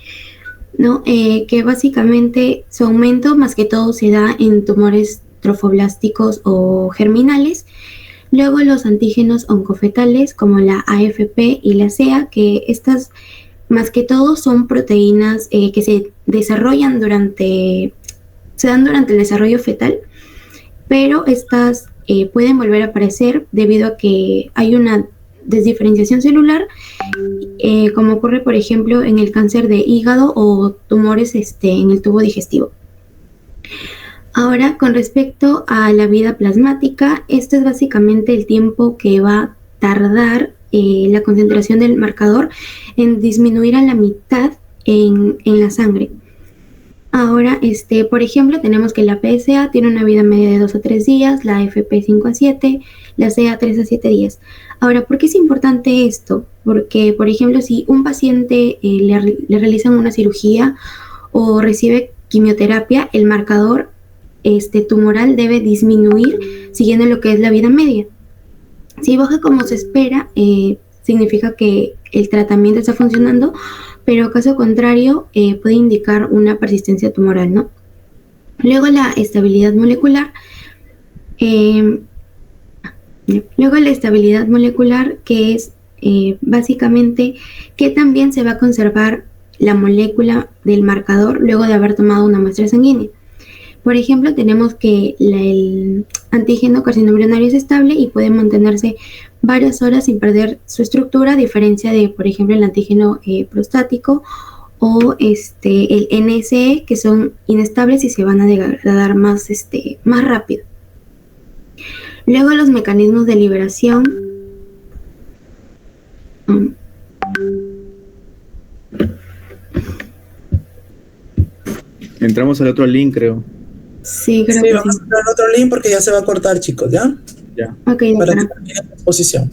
¿no? Que básicamente su aumento más que todo se da en tumores trofoblásticos o germinales. Luego los antígenos oncofetales como la AFP y la CA, que estas más que todo son proteínas que se dan durante el desarrollo fetal, pero estas pueden volver a aparecer debido a que hay una desdiferenciación celular, como ocurre por ejemplo en el cáncer de hígado o tumores en el tubo digestivo. Ahora, con respecto a la vida plasmática, esto es básicamente el tiempo que va a tardar la concentración del marcador en disminuir a la mitad en la sangre. Ahora, por ejemplo, tenemos que la PSA tiene una vida media de 2 a 3 días, la AFP 5 a 7, la CA 3 a 7 días. Ahora, ¿por qué es importante esto? Porque, por ejemplo, si un paciente le realizan una cirugía o recibe quimioterapia, el marcador tumoral debe disminuir siguiendo lo que es la vida media. Si baja como se espera, significa que el tratamiento está funcionando, pero caso contrario puede indicar una persistencia tumoral, ¿no? Luego la estabilidad molecular. Que es básicamente que también se va a conservar la molécula del marcador luego de haber tomado una muestra sanguínea. Por ejemplo, tenemos que el antígeno carcinoembrionario es estable y puede mantenerse varias horas sin perder su estructura, a diferencia de, por ejemplo, el antígeno prostático o el NSE, que son inestables y se van a degradar más rápido. Luego los mecanismos de liberación. Entramos al otro link, creo. Sí, creo que vamos a entrar al otro link porque ya se va a cortar, chicos, ¿ya? Ya. Ok, para que termine la exposición.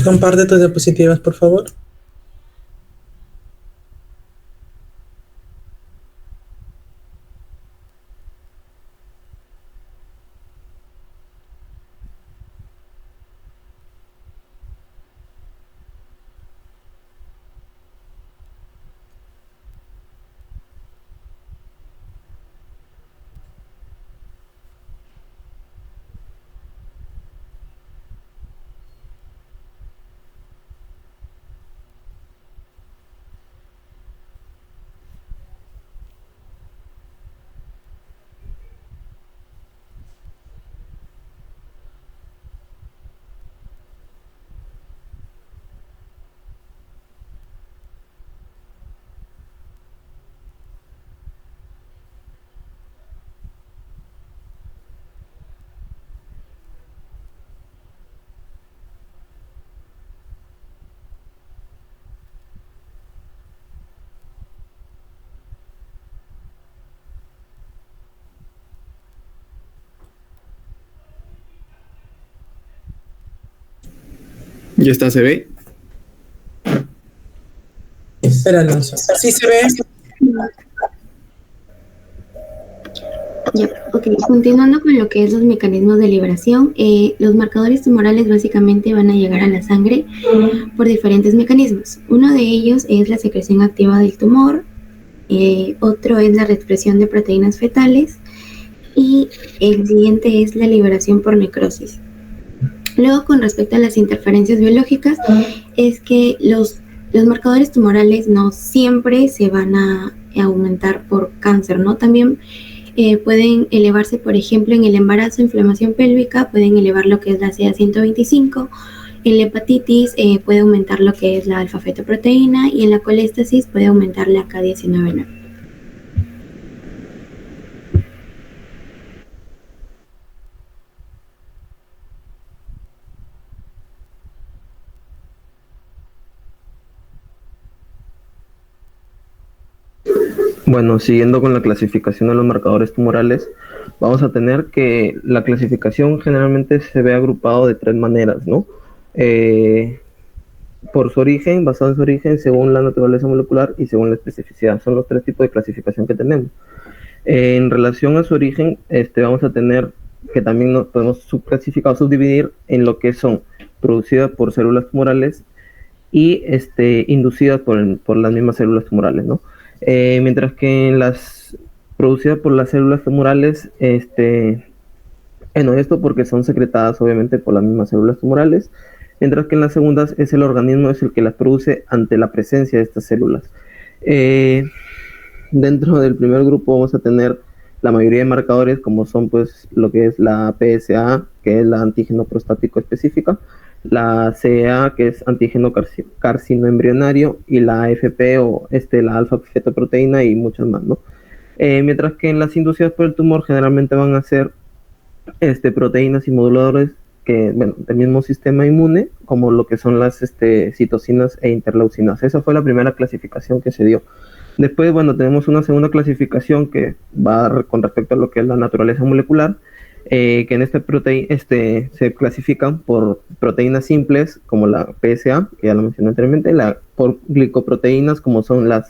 Comparte tus diapositivas, por favor. ¿Ya está? ¿Se ve? Espéranos. ¿Así se ve? Ya, ok, continuando con lo que es los mecanismos de liberación, los marcadores tumorales básicamente van a llegar a la sangre por diferentes mecanismos. Uno de ellos es la secreción activa del tumor, otro es la reexpresión de proteínas fetales y el siguiente es la liberación por necrosis. Luego, con respecto a las interferencias biológicas, es que los marcadores tumorales no siempre se van a aumentar por cáncer, ¿no? También pueden elevarse, por ejemplo, en el embarazo, inflamación pélvica, pueden elevar lo que es la CA-125, en la hepatitis puede aumentar lo que es la alfa-fetoproteína y en la coléstasis puede aumentar la K19-9. Bueno, siguiendo con la clasificación de los marcadores tumorales, vamos a tener que la clasificación generalmente se ve agrupado de tres maneras, ¿no? por su origen, basado en su origen, según la naturaleza molecular y según la especificidad. Son los 3 tipos de clasificación que tenemos. En relación a su origen, vamos a tener que también nos podemos subclasificar o subdividir en lo que son producidas por células tumorales y inducidas por las mismas células tumorales, ¿no? Mientras que en las producidas por las células tumorales, bueno, esto porque son secretadas obviamente por las mismas células tumorales, mientras que en las segundas es el organismo es el que las produce ante la presencia de estas células. Dentro del primer grupo vamos a tener la mayoría de marcadores, como son pues lo que es la PSA, que es la antígeno prostático específica, la CEA, que es antígeno carcinoembrionario, y la AFP o la alfa-fetoproteína y muchas más, ¿no? Mientras que en las inducidas por el tumor generalmente van a ser proteínas y moduladores del mismo sistema inmune, como lo que son las citocinas e interleucinas. Esa fue la primera clasificación que se dio. Después, bueno, tenemos una segunda clasificación que va con respecto a lo que es la naturaleza molecular, que en se clasifican por proteínas simples, como la PSA, que ya lo mencioné anteriormente, por glicoproteínas, como son la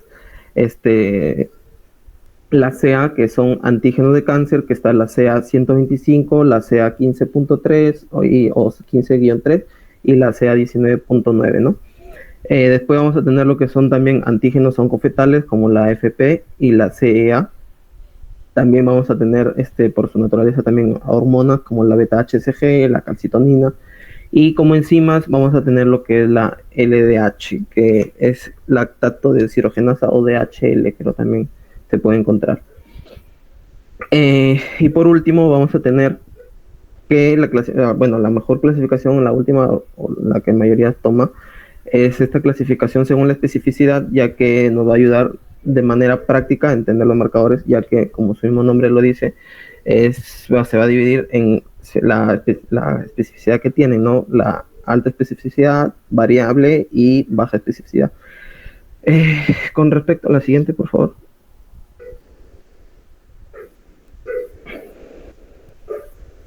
CA, que son antígenos de cáncer, que está la CA 125, la CA 15.3 o 15-3 y la CA 19.9, ¿no? Después vamos a tener lo que son también antígenos oncofetales, como la AFP y la CEA. También vamos a tener, por su naturaleza, también hormonas como la beta-HCG, la calcitonina. Y como enzimas vamos a tener lo que es la LDH, que es lactato deshidrogenasa o DHL, que también se puede encontrar. Y por último vamos a tener que la mejor clasificación, la última, o la que mayoría toma, es esta clasificación según la especificidad, ya que nos va a ayudar de manera práctica a entender los marcadores, ya que como su mismo nombre lo dice, se va a dividir en la especificidad que tienen, ¿no? La alta especificidad, variable y baja especificidad. Con respecto a la siguiente, por favor.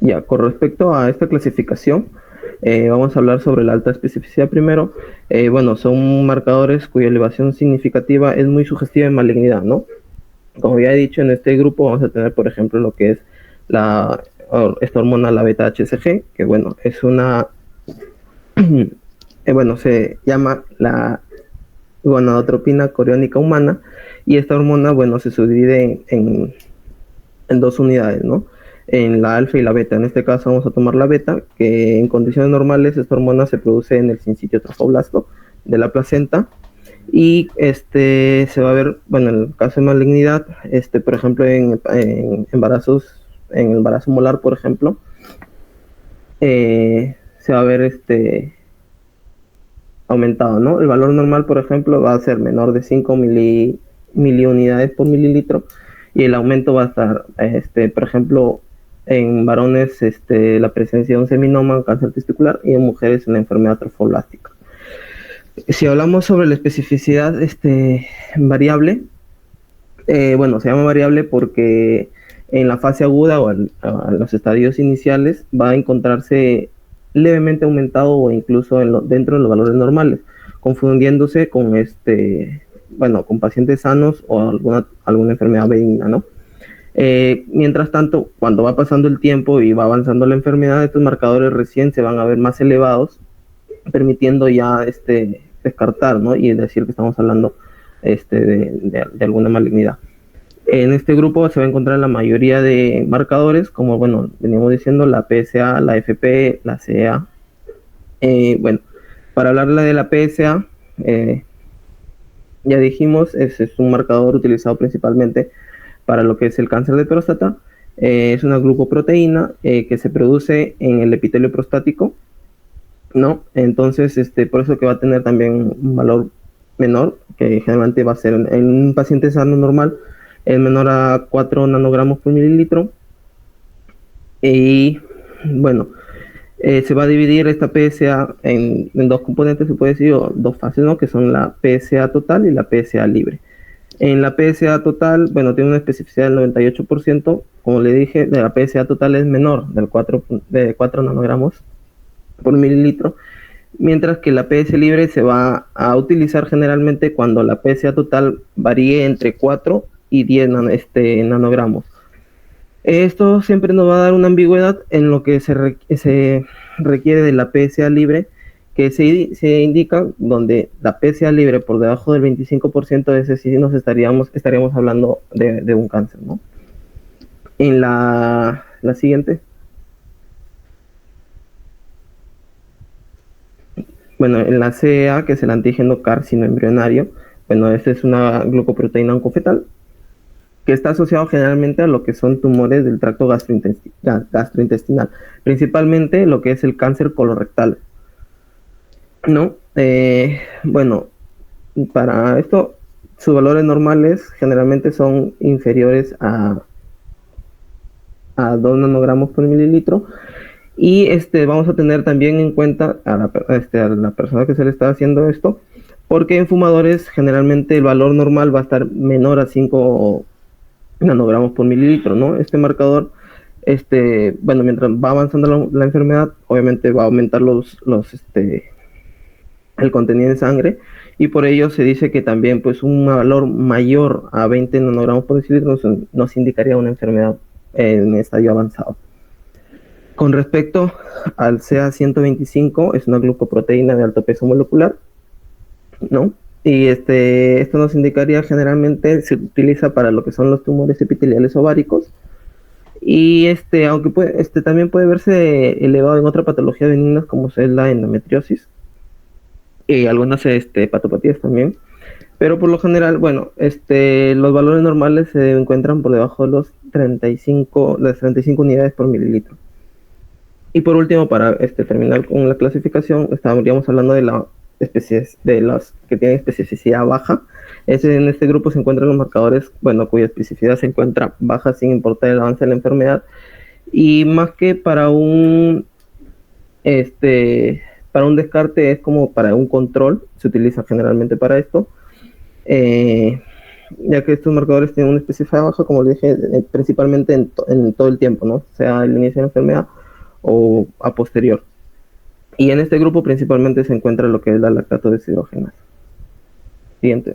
Ya, con respecto a esta clasificación, vamos a hablar sobre la alta especificidad primero. Bueno, son marcadores cuya elevación significativa es muy sugestiva en malignidad, ¿no? Como ya he dicho, en este grupo vamos a tener, por ejemplo, lo que es esta hormona, la beta-HCG, que bueno, es una, se llama la gonadotropina coriónica humana, y esta hormona, bueno, se subdivide en 2 unidades, ¿no? En la alfa y la beta. En este caso vamos a tomar la beta, que en condiciones normales esta hormona se produce en el sincitio trofoblasto de la placenta, y se va a ver, bueno, en el caso de malignidad, por ejemplo, en embarazos, en el embarazo molar, por ejemplo, se va a ver aumentado, ¿no? El valor normal, por ejemplo, va a ser menor de 5 miliunidades por mililitro, y el aumento va a estar, por ejemplo, en varones la presencia de un seminoma, un cáncer testicular, y en mujeres una enfermedad trofoblástica. Si hablamos sobre la especificidad variable, bueno, se llama variable porque en la fase aguda o a los estadios iniciales va a encontrarse levemente aumentado o incluso dentro de los valores normales, confundiéndose con con pacientes sanos o alguna enfermedad benigna, ¿no? Mientras tanto, cuando va pasando el tiempo y va avanzando la enfermedad, estos marcadores recién se van a ver más elevados, permitiendo ya descartar, ¿no? Y decir que estamos hablando de alguna malignidad. En este grupo se va a encontrar la mayoría de marcadores, como bueno, veníamos diciendo, la PSA, la FP, la CA. Bueno, para hablarle de la PSA, ya dijimos, es un marcador utilizado principalmente para lo que es el cáncer de próstata. Es una glucoproteína que se produce en el epitelio prostático, ¿no? Entonces, por eso que va a tener también un valor menor, que generalmente va a ser en un paciente sano normal, es menor a 4 nanogramos por mililitro. Y bueno, se va a dividir esta PSA en 2 componentes, se puede decir, o 2 fases, ¿no? Que son la PSA total y la PSA libre. En la PSA total, bueno, tiene una especificidad del 98%, como le dije, de la PSA total es menor de 4 nanogramos por mililitro, mientras que la PS libre se va a utilizar generalmente cuando la PSA total varíe entre 4 y 10 nanogramos. Esto siempre nos va a dar una ambigüedad en lo que se requiere de la PSA libre, que se indica donde la PSA libre por debajo del 25%, ese sí estaríamos hablando de un cáncer, ¿no? En la siguiente. Bueno, en la CEA, que es el antígeno carcinoembrionario, bueno, esta es una glucoproteína oncofetal que está asociado generalmente a lo que son tumores del tracto gastrointestinal, principalmente lo que es el cáncer colorectal, ¿no? Bueno, para esto, sus valores normales generalmente son inferiores a 2 nanogramos por mililitro. Y vamos a tener también en cuenta a la persona que se le está haciendo esto, porque en fumadores generalmente el valor normal va a estar menor a 5 nanogramos por mililitro, ¿no? Este marcador, bueno, mientras va avanzando la enfermedad, obviamente va a aumentar el contenido en sangre, y por ello se dice que también pues un valor mayor a 20 nanogramos por mililitro nos indicaría una enfermedad en estadio avanzado. Con respecto al CA125, es una glucoproteína de alto peso molecular, ¿no? Y esto nos indicaría generalmente, se utiliza para lo que son los tumores epiteliales ováricos, y aunque también puede verse elevado en otra patología benigna como es la endometriosis, y algunas patopatías también, pero por lo general, bueno, los valores normales se encuentran por debajo de las 35 unidades por mililitro. Y por último, para terminar con la clasificación, estaríamos hablando de las especies que tienen especificidad baja. En este grupo se encuentran los marcadores, bueno, cuya especificidad se encuentra baja sin importar el avance de la enfermedad. Y más que para un descarte, es como para un control, se utiliza generalmente para esto, ya que estos marcadores tienen una especificidad baja, como le dije, principalmente en todo el tiempo, ¿no? Sea el inicio de la enfermedad o a posterior. Y en este grupo principalmente se encuentra lo que es la lactato deshidrogenasa. Siguiente.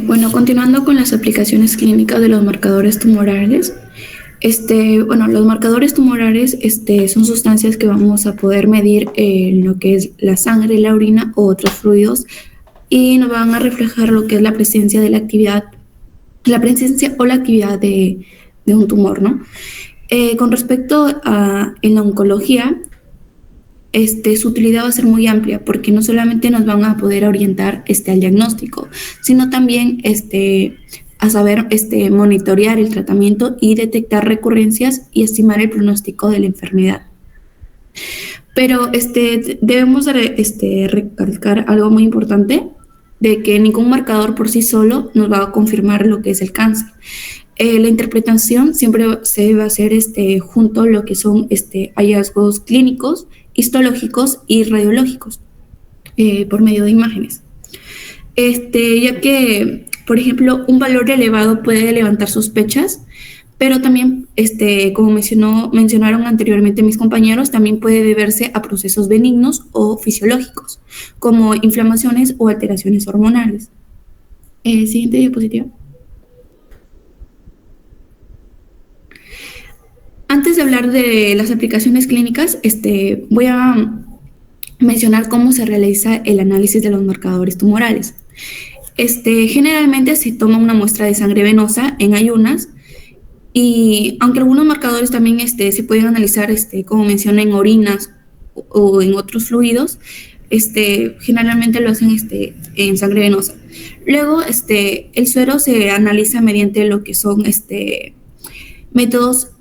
Bueno, continuando con las aplicaciones clínicas de los marcadores tumorales, bueno, los marcadores tumorales son sustancias que vamos a poder medir en lo que es la sangre, la orina o otros fluidos, y nos van a reflejar lo que es la presencia de la actividad o la actividad de un tumor, ¿no? Con respecto a en la oncología, su utilidad va a ser muy amplia, porque no solamente nos van a poder orientar al diagnóstico, sino también a saber monitorear el tratamiento y detectar recurrencias y estimar el pronóstico de la enfermedad. Pero debemos recalcar algo muy importante, de que ningún marcador por sí solo nos va a confirmar lo que es el cáncer. La interpretación siempre se va a hacer junto a lo que son hallazgos clínicos, histológicos y radiológicos por medio de imágenes. Ya que, por ejemplo, un valor elevado puede levantar sospechas, pero también, como mencionaron anteriormente mis compañeros, también puede deberse a procesos benignos o fisiológicos, como inflamaciones o alteraciones hormonales. Siguiente diapositiva. Antes de hablar de las aplicaciones clínicas, voy a mencionar cómo se realiza el análisis de los marcadores tumorales. Generalmente se toma una muestra de sangre venosa en ayunas, y aunque algunos marcadores también se pueden analizar, como mencioné, en orinas o en otros fluidos, generalmente lo hacen en sangre venosa. Luego, el suero se analiza mediante lo que son métodos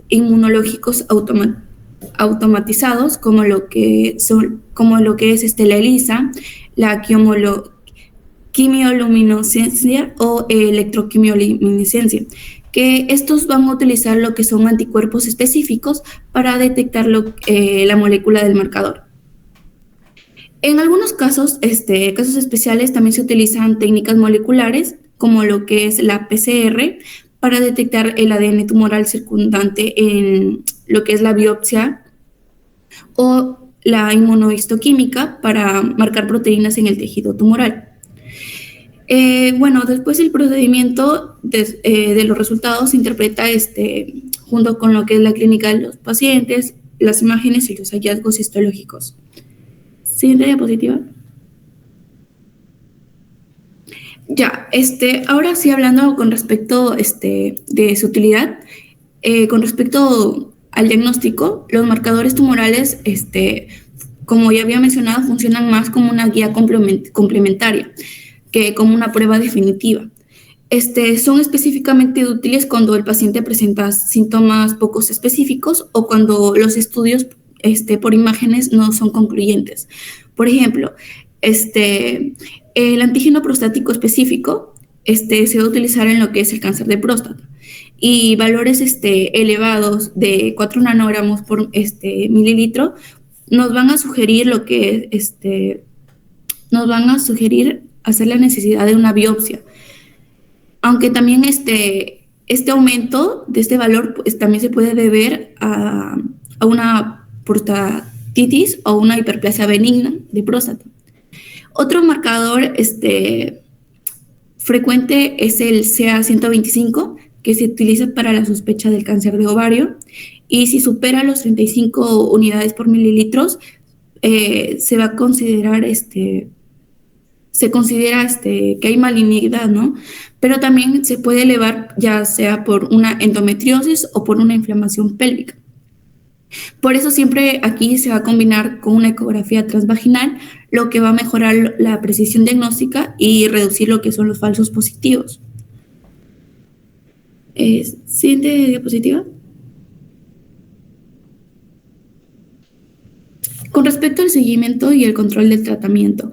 inmunológicos automatizados, como lo que es la ELISA, la quimioluminescencia o electroquimioluminescencia, que estos van a utilizar lo que son anticuerpos específicos para detectar la molécula del marcador. En algunos casos, casos especiales, también se utilizan técnicas moleculares, como lo que es la PCR, para detectar el ADN tumoral circundante en lo que es la biopsia, o la inmunohistoquímica para marcar proteínas en el tejido tumoral. Bueno, después el procedimiento de los resultados se interpreta junto con lo que es la clínica de los pacientes, las imágenes y los hallazgos histológicos. Siguiente diapositiva. Ya, ahora sí, hablando con respecto de su utilidad, con respecto al diagnóstico, los marcadores tumorales, como ya había mencionado, funcionan más como una guía complementaria que como una prueba definitiva. Son específicamente útiles cuando el paciente presenta síntomas poco específicos o cuando los estudios por imágenes no son concluyentes. Por ejemplo, el antígeno prostático específico se va a utilizar en lo que es el cáncer de próstata, y valores elevados de 4 nanogramos por mililitro nos van a sugerir hacer la necesidad de una biopsia. Aunque también este aumento de este valor también se puede deber a una prostatitis o una hiperplasia benigna de próstata. Otro marcador frecuente es el CA125, que se utiliza para la sospecha del cáncer de ovario, y si supera los 35 unidades por mililitros, se va a considerar se considera que hay malignidad, ¿no? Pero también se puede elevar ya sea por una endometriosis o por una inflamación pélvica. Por eso siempre aquí se va a combinar con una ecografía transvaginal, lo que va a mejorar la precisión diagnóstica y reducir lo que son los falsos positivos. Siguiente diapositiva. Con respecto al seguimiento y el control del tratamiento,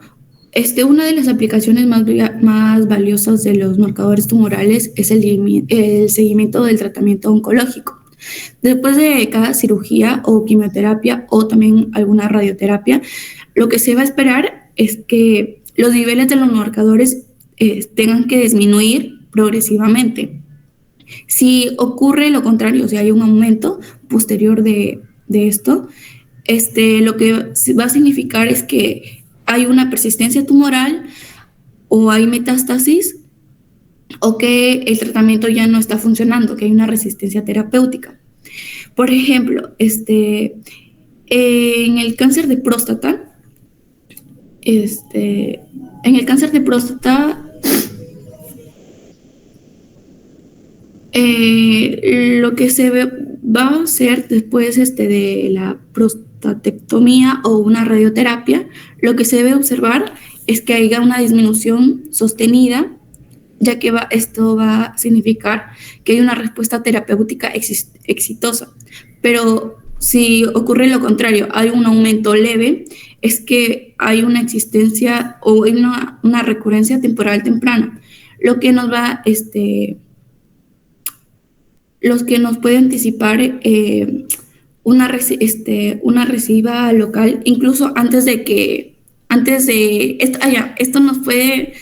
una de las aplicaciones más valiosas de los marcadores tumorales es el seguimiento del tratamiento oncológico. Después de cada cirugía o quimioterapia o también alguna radioterapia, lo que se va a esperar es que los niveles de los marcadores tengan que disminuir progresivamente. Si ocurre lo contrario, si hay un aumento posterior de esto, lo que va a significar es que hay una persistencia tumoral o hay metástasis, o que el tratamiento ya no está funcionando, que hay una resistencia terapéutica. Por ejemplo, en el cáncer de próstata, lo que se va a hacer después de la prostatectomía o una radioterapia, lo que se debe observar es que haya una disminución sostenida, ya que esto va a significar que hay una respuesta terapéutica exitosa. Pero si ocurre lo contrario, hay un aumento leve, es que hay una existencia o una recurrencia temporal temprana, lo que nos va puede anticipar una recidiva local, incluso esto nos puede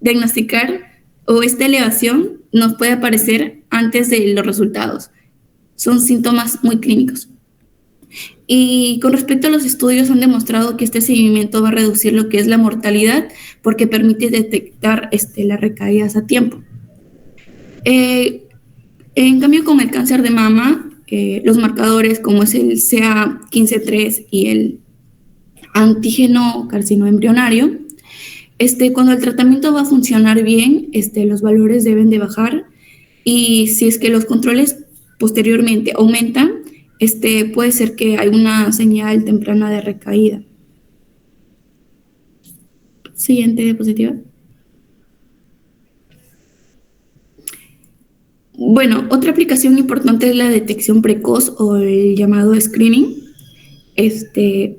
diagnosticar, o esta elevación nos puede aparecer antes de los resultados. Son síntomas muy clínicos. Y con respecto a los estudios, han demostrado que este seguimiento va a reducir lo que es la mortalidad, porque permite detectar las recaídas a tiempo. En cambio, con el cáncer de mama, los marcadores como es el CA15-3 y el antígeno carcinoembrionario, cuando el tratamiento va a funcionar bien, los valores deben de bajar, y si es que los controles posteriormente aumentan, puede ser que hay una señal temprana de recaída. Siguiente diapositiva. Bueno, otra aplicación importante es la detección precoz o el llamado screening.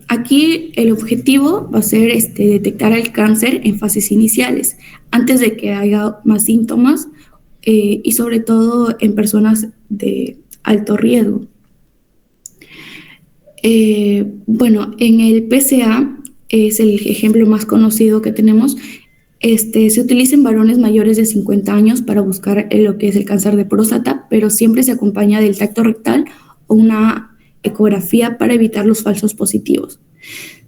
Aquí el objetivo va a ser detectar el cáncer en fases iniciales, antes de que haya más síntomas, y sobre todo en personas de alto riesgo. Bueno, en el PSA es el ejemplo más conocido que tenemos. se utiliza en varones mayores de 50 años para buscar lo que es el cáncer de próstata, pero siempre se acompaña del tacto rectal o una ecografía para evitar los falsos positivos.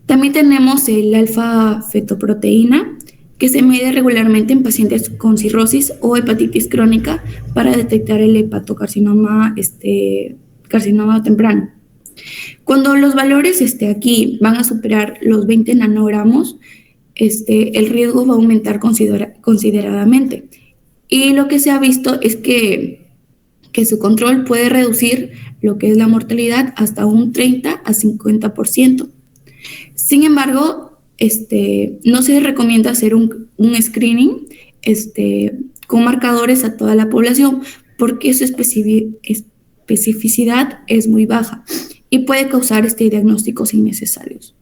También tenemos el alfa-fetoproteína, que se mide regularmente en pacientes con cirrosis o hepatitis crónica para detectar el hepatocarcinoma, carcinoma temprano. Cuando los valores aquí van a superar los 20 nanogramos, el riesgo va a aumentar consideradamente. Y lo que se ha visto es que su control puede reducir lo que es la mortalidad hasta un 30 a 50%. Sin embargo, no se recomienda hacer un screening con marcadores a toda la población porque su especificidad es muy baja y puede causar diagnósticos innecesarios.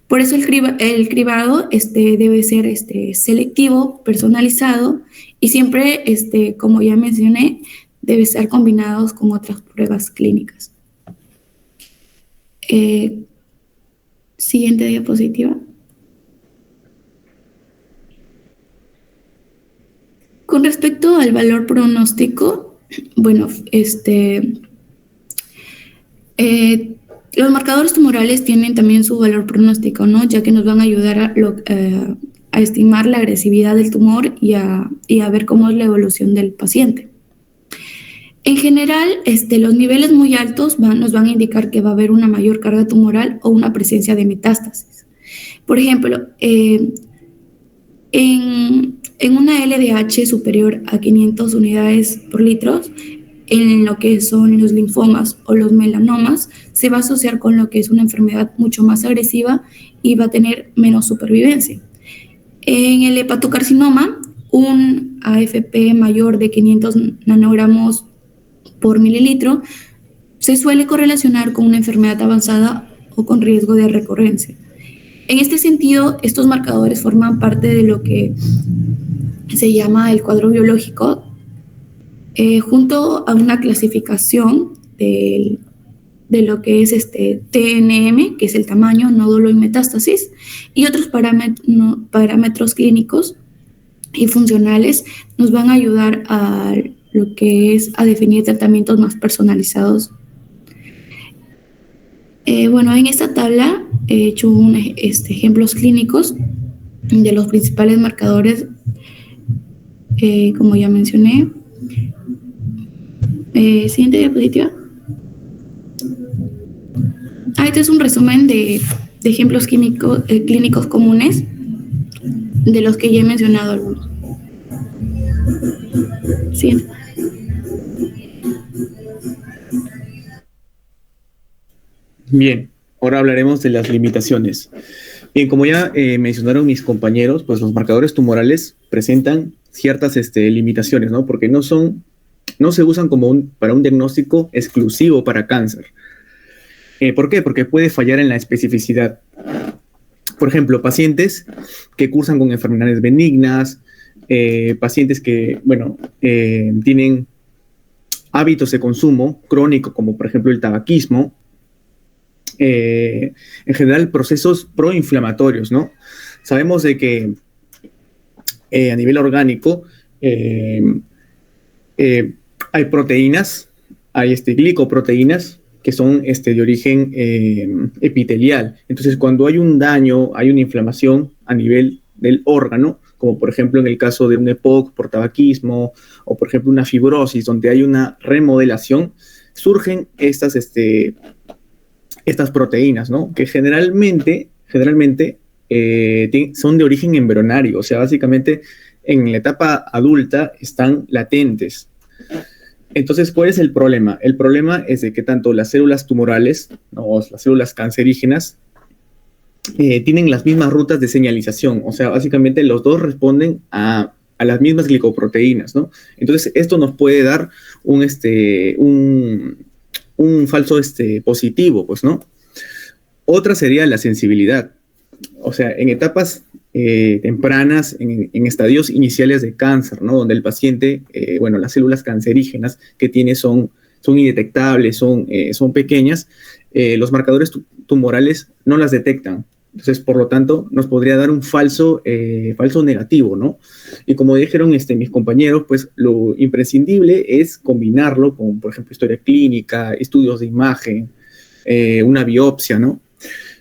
Por eso el cribado debe ser selectivo, personalizado y siempre, como ya mencioné, debe ser combinados con otras pruebas clínicas. Siguiente diapositiva. Con respecto al valor pronóstico, bueno, los marcadores tumorales tienen también su valor pronóstico, ¿no? Ya que nos van a ayudar a estimar la agresividad del tumor y a ver cómo es la evolución del paciente. En general, los niveles muy altos nos van a indicar que va a haber una mayor carga tumoral o una presencia de metástasis. Por ejemplo, en una LDH superior a 500 unidades por litro, en lo que son los linfomas o los melanomas, se va a asociar con lo que es una enfermedad mucho más agresiva y va a tener menos supervivencia. En el hepatocarcinoma, un AFP mayor de 500 nanogramos por mililitro se suele correlacionar con una enfermedad avanzada o con riesgo de recurrencia. En este sentido, estos marcadores forman parte de lo que se llama el cuadro biológico, junto a una clasificación de lo que es TNM, que es el tamaño, nódulo y metástasis, y otros parámetros clínicos y funcionales nos van a ayudar a lo que es a definir tratamientos más personalizados. Bueno, en esta tabla he hecho ejemplos clínicos de los principales marcadores, como ya mencioné. Siguiente diapositiva. Este es un resumen de ejemplos clínicos comunes, de los que ya he mencionado algunos. Siguiente. Bien, ahora hablaremos de las limitaciones. Bien, como ya mencionaron mis compañeros, pues los marcadores tumorales presentan ciertas limitaciones, ¿no? Porque no se usan para un diagnóstico exclusivo para cáncer. ¿Por qué? Porque puede fallar en la especificidad. Por ejemplo, pacientes que cursan con enfermedades benignas, pacientes que, tienen hábitos de consumo crónico, como por ejemplo el tabaquismo, en general procesos proinflamatorios, ¿no? Sabemos de que a nivel orgánico hay proteínas, hay glicoproteínas que son de origen epitelial. Entonces, cuando hay un daño, hay una inflamación a nivel del órgano, como por ejemplo en el caso de un EPOC por tabaquismo, o por ejemplo una fibrosis donde hay una remodelación, surgen estas proteínas, ¿no? Que generalmente son de origen embrionario, o sea, básicamente en la etapa adulta están latentes. Entonces, ¿cuál es el problema? El problema es de que tanto las células tumorales, o las células cancerígenas, tienen las mismas rutas de señalización, o sea, básicamente los dos responden a las mismas glicoproteínas, ¿no? Entonces, esto nos puede dar un falso positivo, pues, ¿no? Otra sería la sensibilidad. O sea, en etapas tempranas, en estadios iniciales de cáncer, ¿no? Donde el paciente, las células cancerígenas que tiene son indetectables, son pequeñas, los marcadores tumorales no las detectan. Entonces, por lo tanto, nos podría dar un falso negativo, ¿no? Y como dijeron mis compañeros, pues lo imprescindible es combinarlo con, por ejemplo, historia clínica, estudios de imagen, una biopsia, ¿no?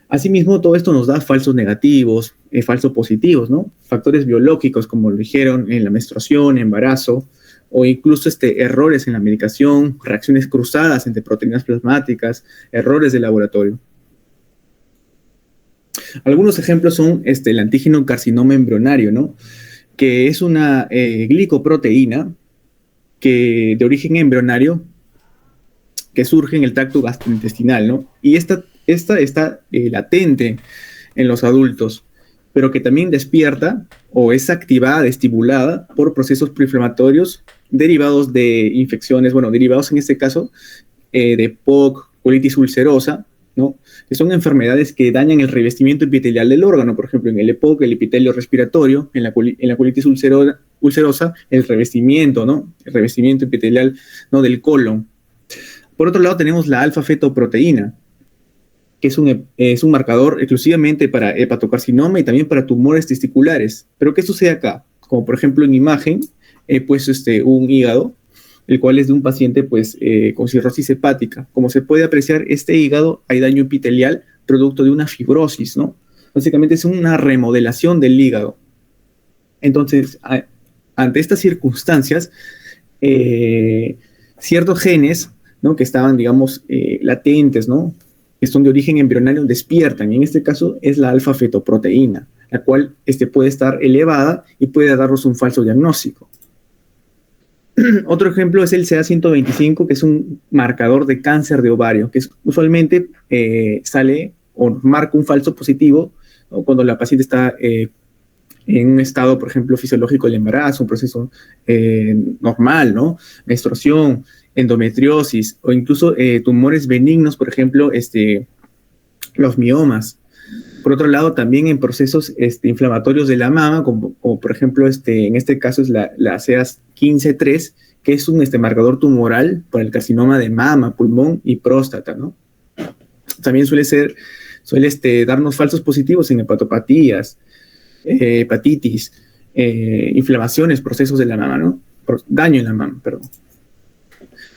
Asimismo, todo esto nos da falsos negativos, falsos positivos, ¿no? Factores biológicos, como lo dijeron, en la menstruación, embarazo, o incluso errores en la medicación, reacciones cruzadas entre proteínas plasmáticas, errores de laboratorio. Algunos ejemplos son el antígeno carcinoma embrionario, ¿no? Que es una glicoproteína de origen embrionario que surge en el tracto gastrointestinal, ¿no? Y esta está latente en los adultos, pero que también despierta o es activada, estimulada por procesos proinflamatorios derivados de infecciones, derivados en este caso de POC, colitis ulcerosa, ¿no? Que son enfermedades que dañan el revestimiento epitelial del órgano, por ejemplo, en el EPOC, el epitelio respiratorio, en la colitis ulcerosa, el revestimiento, ¿no? El revestimiento epitelial, ¿no? Del colon. Por otro lado, tenemos la alfa-fetoproteína, que es un marcador exclusivamente para hepatocarcinoma y también para tumores testiculares. Pero ¿qué sucede acá? Como por ejemplo en imagen, he puesto un hígado, el cual es de un paciente con cirrosis hepática. Como se puede apreciar, este hígado hay daño epitelial producto de una fibrosis, ¿no? Básicamente es una remodelación del hígado. Entonces, ante estas circunstancias, ciertos genes, ¿no? Que estaban, digamos, latentes, ¿no? Que son de origen embrionario, despiertan. Y en este caso es la alfa-fetoproteína, la cual puede estar elevada y puede darnos un falso diagnóstico. Otro ejemplo es el CA125, que es un marcador de cáncer de ovario, que usualmente sale o marca un falso positivo, ¿no? Cuando la paciente está en un estado, por ejemplo, fisiológico del embarazo, un proceso normal, ¿no? Menstruación, endometriosis o incluso tumores benignos, por ejemplo, los miomas. Por otro lado, también en procesos inflamatorios de la mama, como por ejemplo, en este caso es la CA15-3, que es un marcador tumoral para el carcinoma de mama, pulmón y próstata, ¿no? También suele darnos falsos positivos en hepatopatías, hepatitis, inflamaciones, procesos de la mama, ¿no? Daño en la mama, perdón.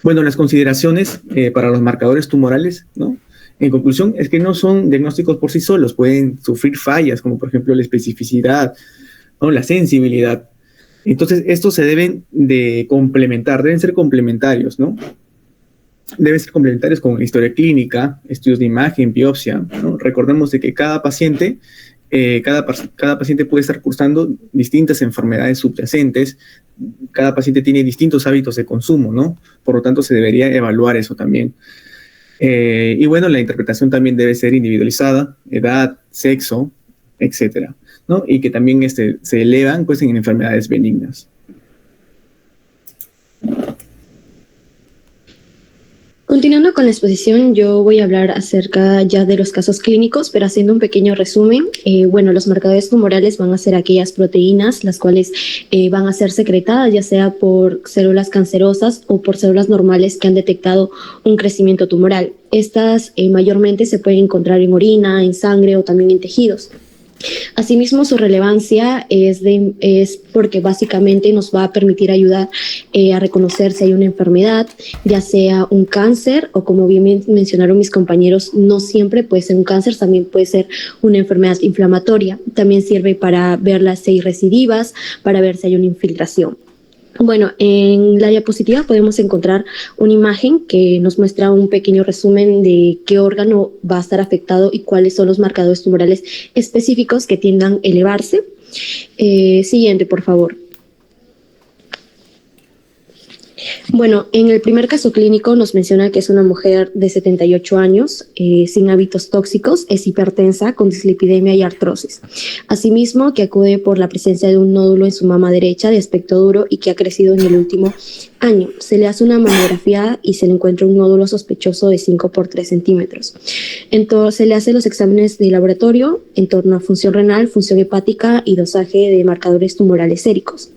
Bueno, las consideraciones para los marcadores tumorales, ¿no? En conclusión, es que no son diagnósticos por sí solos, pueden sufrir fallas, como por ejemplo la especificidad, ¿no? La sensibilidad. Entonces, estos se deben de complementar, deben ser complementarios, ¿no? Deben ser complementarios con historia clínica, estudios de imagen, biopsia, ¿no? Recordemos de que cada paciente puede estar cursando distintas enfermedades subyacentes, cada paciente tiene distintos hábitos de consumo, ¿no? Por lo tanto, se debería evaluar eso también. Y bueno, la interpretación también debe ser individualizada, edad, sexo, etcétera, ¿no? Y que también se elevan pues en enfermedades benignas. Continuando con la exposición, yo voy a hablar acerca ya de los casos clínicos, pero haciendo un pequeño resumen. Los marcadores tumorales van a ser aquellas proteínas las cuales van a ser secretadas, ya sea por células cancerosas o por células normales que han detectado un crecimiento tumoral. Estas mayormente se pueden encontrar en orina, en sangre o también en tejidos. Asimismo, su relevancia es porque básicamente nos va a permitir ayudar a reconocer si hay una enfermedad, ya sea un cáncer o, como bien mencionaron mis compañeros, no siempre puede ser un cáncer, también puede ser una enfermedad inflamatoria. También sirve para ver las si hay recidivas, para ver si hay una infiltración. Bueno, en la diapositiva podemos encontrar una imagen que nos muestra un pequeño resumen de qué órgano va a estar afectado y cuáles son los marcadores tumorales específicos que tiendan a elevarse. Siguiente, por favor. Bueno, en el primer caso clínico nos menciona que es una mujer de 78 años, sin hábitos tóxicos, es hipertensa, con dislipidemia y artrosis. Asimismo, que acude por la presencia de un nódulo en su mama derecha de aspecto duro y que ha crecido en el último año. Se le hace una mamografía y se le encuentra un nódulo sospechoso de 5 por 3 centímetros. Entonces, se le hace los exámenes de laboratorio en torno a función renal, función hepática y dosaje de marcadores tumorales séricos.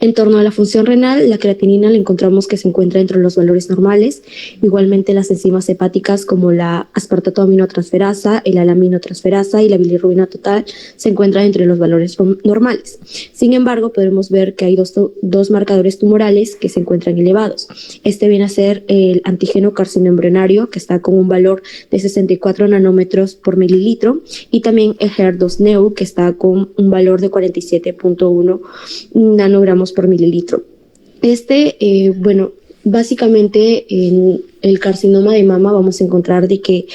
En torno a la función renal, la creatinina la encontramos que se encuentra entre los valores normales. Igualmente las enzimas hepáticas como la aspartato aminotransferasa, el alaminotransferasa y la bilirrubina total se encuentran entre los valores normales. Sin embargo, podemos ver que hay dos marcadores tumorales que se encuentran elevados. Este viene a ser el antígeno carcinoembrionario, que está con un valor de 64 nanómetros por mililitro, y también el HER2-Neu, que está con un valor de 47.1 nanogramos por mililitro. Básicamente en el carcinoma de mama vamos a encontrar de que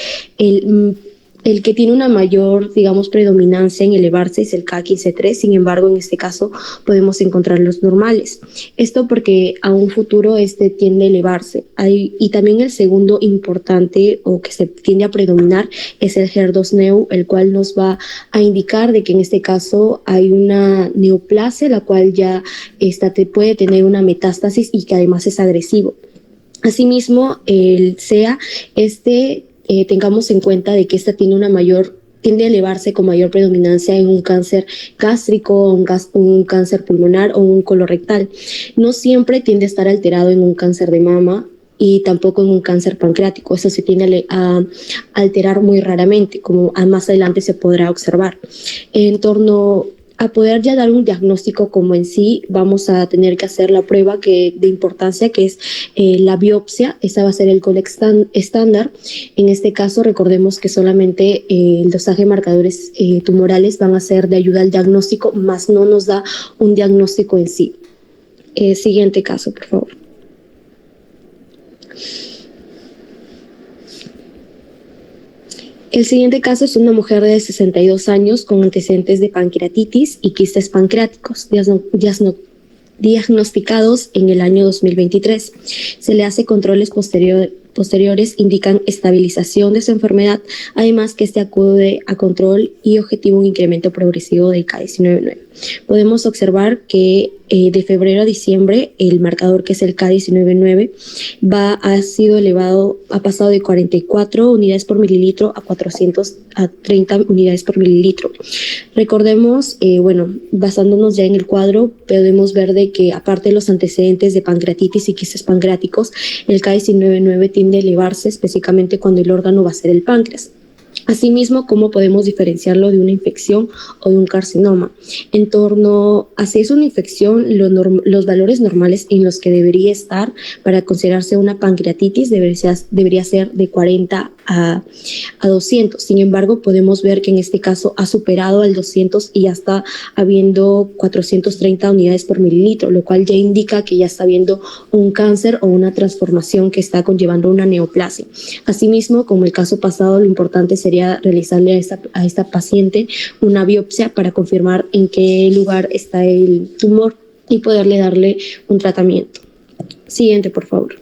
el que tiene una mayor, digamos, predominancia en elevarse es el K15-3, sin embargo, en este caso podemos encontrar los normales. Esto porque a un futuro tiende a elevarse. Y también el segundo importante o que se tiende a predominar es el HER2-Neu, el cual nos va a indicar de que en este caso hay una neoplasia, la cual ya puede tener una metástasis y que además es agresivo. Asimismo, el SEA, tengamos en cuenta de que tiende a elevarse con mayor predominancia en un cáncer gástrico, un cáncer pulmonar o un colorectal. No siempre tiende a estar alterado en un cáncer de mama y tampoco en un cáncer pancreático. Eso se tiende a alterar muy raramente, como más adelante se podrá observar. En torno a poder ya dar un diagnóstico como en sí, vamos a tener que hacer la prueba de importancia, que es la biopsia. Esa va a ser el gold estándar. En este caso, recordemos que solamente el dosaje de marcadores tumorales van a ser de ayuda al diagnóstico, más no nos da un diagnóstico en sí. Siguiente caso, por favor. El siguiente caso es una mujer de 62 años con antecedentes de pancreatitis y quistes pancreáticos diagnosticados en el año 2023. Se le hace controles posteriores, indican estabilización de su enfermedad, además que acude a control y objetivo un incremento progresivo del K19.9. Podemos observar que de febrero a diciembre el marcador, que es el K19.9, ha sido elevado, ha pasado de 44 unidades por mililitro a 430 unidades por mililitro. Recordemos, basándonos ya en el cuadro, podemos ver de que aparte de los antecedentes de pancreatitis y quistes pancreáticos, el K19.9 tiende a elevarse específicamente cuando el órgano va a ser el páncreas. Asimismo, ¿cómo podemos diferenciarlo de una infección o de un carcinoma? En torno a si es una infección, los valores normales en los que debería estar para considerarse una pancreatitis debería ser de 40 a 200. Sin embargo, podemos ver que en este caso ha superado al 200 y ya está habiendo 430 unidades por mililitro, lo cual ya indica que ya está habiendo un cáncer o una transformación que está conllevando una neoplasia. Asimismo, como el caso pasado, lo importante sería realizarle a esta paciente una biopsia para confirmar en qué lugar está el tumor y poderle darle un tratamiento. Siguiente, por favor.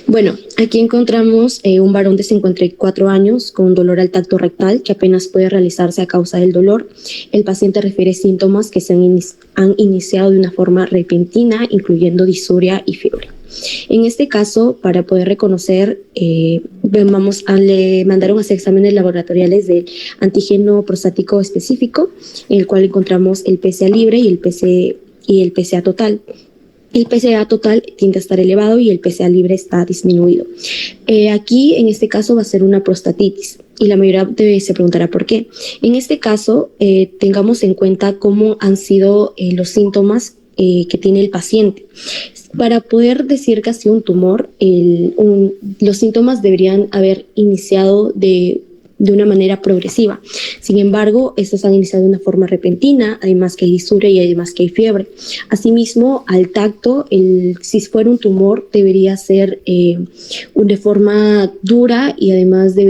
Bueno, aquí encontramos un varón de 54 años con dolor al tacto rectal que apenas puede realizarse a causa del dolor. El paciente refiere síntomas que se han iniciado de una forma repentina, incluyendo disuria y fiebre. En este caso, para poder reconocer, le mandaron a hacer exámenes laboratoriales de antígeno prostático específico, en el cual encontramos el PSA libre y el PSA total. El PSA total tiende a estar elevado y el PSA libre está disminuido. Aquí, en este caso, va a ser una prostatitis y la mayoría se preguntará por qué. En este caso, tengamos en cuenta cómo han sido los síntomas que tiene el paciente. Para poder decir que ha sido un tumor, los síntomas deberían haber iniciado de una manera progresiva. Sin embargo, estos han iniciado de una forma repentina, además que hay disuria y además que hay fiebre. Asimismo, al tacto, si fuera un tumor, debería ser de forma dura y además no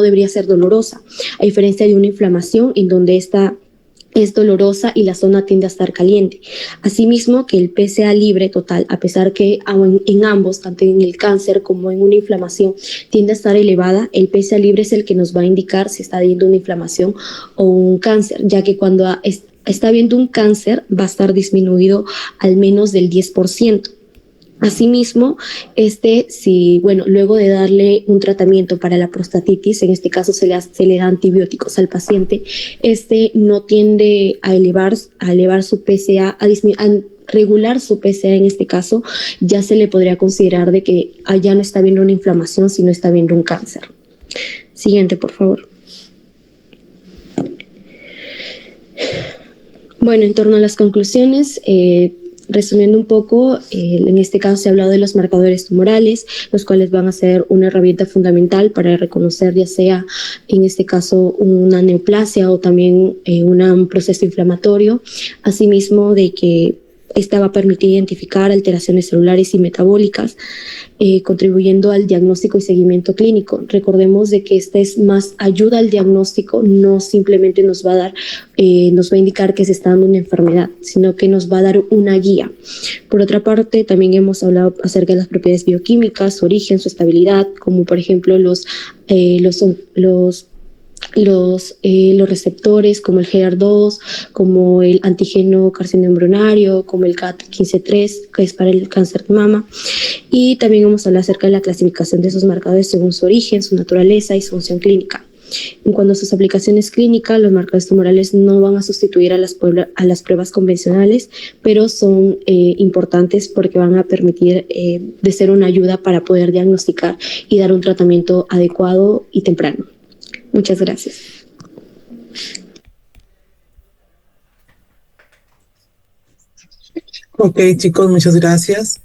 debería ser dolorosa, a diferencia de una inflamación en donde es dolorosa y la zona tiende a estar caliente. Asimismo, que el PSA libre total, a pesar que en ambos, tanto en el cáncer como en una inflamación, tiende a estar elevada, el PSA libre es el que nos va a indicar si está habiendo una inflamación o un cáncer, ya que cuando está habiendo un cáncer va a estar disminuido al menos del 10%. Asimismo, luego de darle un tratamiento para la prostatitis, en este caso se le da antibióticos al paciente, no tiende a elevar su PSA, a regular su PSA en este caso, ya se le podría considerar de que ya no está viendo una inflamación, sino está viendo un cáncer. Siguiente, por favor. Bueno, en torno a las conclusiones, resumiendo un poco, en este caso se ha hablado de los marcadores tumorales, los cuales van a ser una herramienta fundamental para reconocer ya sea en este caso una neoplasia o también un proceso inflamatorio, asimismo de que esta va a permitir identificar alteraciones celulares y metabólicas, contribuyendo al diagnóstico y seguimiento clínico. Recordemos de que esta es más ayuda al diagnóstico, no simplemente nos va a indicar que se está dando una enfermedad, sino que nos va a dar una guía. Por otra parte, también hemos hablado acerca de las propiedades bioquímicas, su origen, su estabilidad, como por ejemplo los receptores como el GR2, como el antígeno carcinoembrionario, como el CAT15-3, que es para el cáncer de mama. Y también hemos hablado acerca de la clasificación de esos marcadores según su origen, su naturaleza y su función clínica. En cuanto a sus aplicaciones clínicas, los marcadores tumorales no van a sustituir a las pruebas convencionales, pero son importantes porque van a permitir de ser una ayuda para poder diagnosticar y dar un tratamiento adecuado y temprano. Muchas gracias. Ok, chicos, muchas gracias.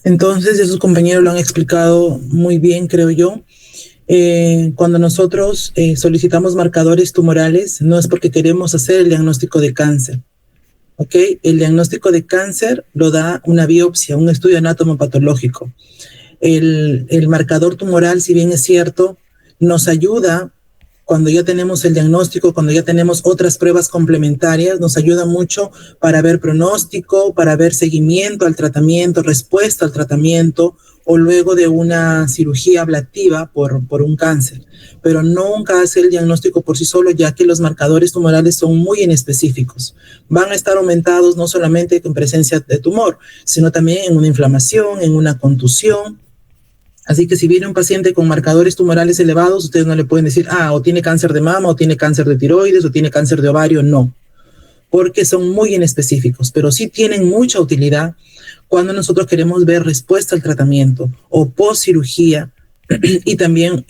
Entonces, sus compañeros lo han explicado muy bien, creo yo. Cuando nosotros solicitamos marcadores tumorales, no es porque queremos hacer el diagnóstico de cáncer. ¿Ok? El diagnóstico de cáncer lo da una biopsia, un estudio anatomopatológico. El marcador tumoral, si bien es cierto, nos ayuda cuando ya tenemos el diagnóstico, cuando ya tenemos otras pruebas complementarias, nos ayuda mucho para ver pronóstico, para ver seguimiento al tratamiento, respuesta al tratamiento, o luego de una cirugía ablativa por un cáncer. Pero nunca hace el diagnóstico por sí solo, ya que los marcadores tumorales son muy inespecíficos. Van a estar aumentados no solamente en presencia de tumor, sino también en una inflamación, en una contusión. Así que si viene un paciente con marcadores tumorales elevados, ustedes no le pueden decir, o tiene cáncer de mama, o tiene cáncer de tiroides, o tiene cáncer de ovario, no, porque son muy inespecíficos, pero sí tienen mucha utilidad cuando nosotros queremos ver respuesta al tratamiento o post cirugía, y también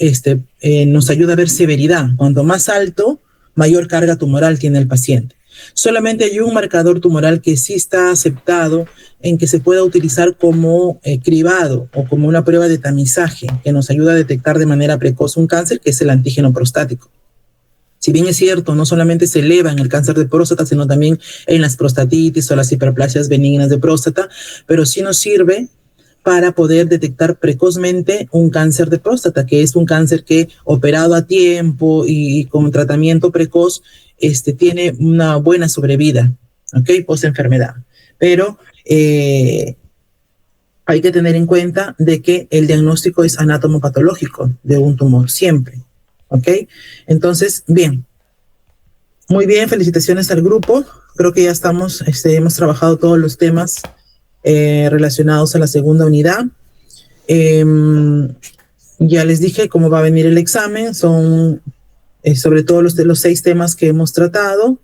nos ayuda a ver severidad. Cuanto más alto, mayor carga tumoral tiene el paciente. Solamente hay un marcador tumoral que sí está aceptado en que se pueda utilizar como cribado o como una prueba de tamizaje que nos ayuda a detectar de manera precoz un cáncer, que es el antígeno prostático. Si bien es cierto, no solamente se eleva en el cáncer de próstata, sino también en las prostatitis o las hiperplasias benignas de próstata, pero sí nos sirve para poder detectar precozmente un cáncer de próstata, que es un cáncer que operado a tiempo y con tratamiento precoz tiene una buena sobrevida, ¿ok? Post enfermedad. Pero hay que tener en cuenta de que el diagnóstico es anatomopatológico de un tumor siempre, ¿ok? Entonces, bien. Muy bien, felicitaciones al grupo. Creo que ya estamos, hemos trabajado todos los temas relacionados a la segunda unidad. Ya les dije cómo va a venir el examen. Son sobre todo los 6 temas que hemos tratado.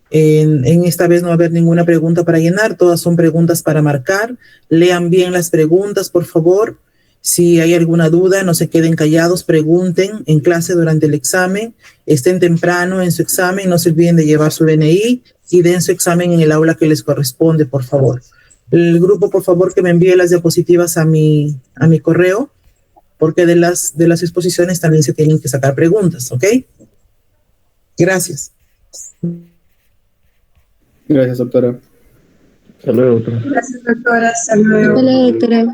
En esta vez no va a haber ninguna pregunta para llenar, todas son preguntas para marcar. Lean bien las preguntas, por favor. Si hay alguna duda, no se queden callados, pregunten en clase durante el examen, estén temprano en su examen, no se olviden de llevar su DNI y den su examen en el aula que les corresponde, por favor. El grupo, por favor, que me envíe las diapositivas a mi correo, porque de las exposiciones también se tienen que sacar preguntas, ¿ok? Gracias. Gracias, doctora. Hasta luego, doctora. Gracias, doctora. Hasta luego. Hola, doctora.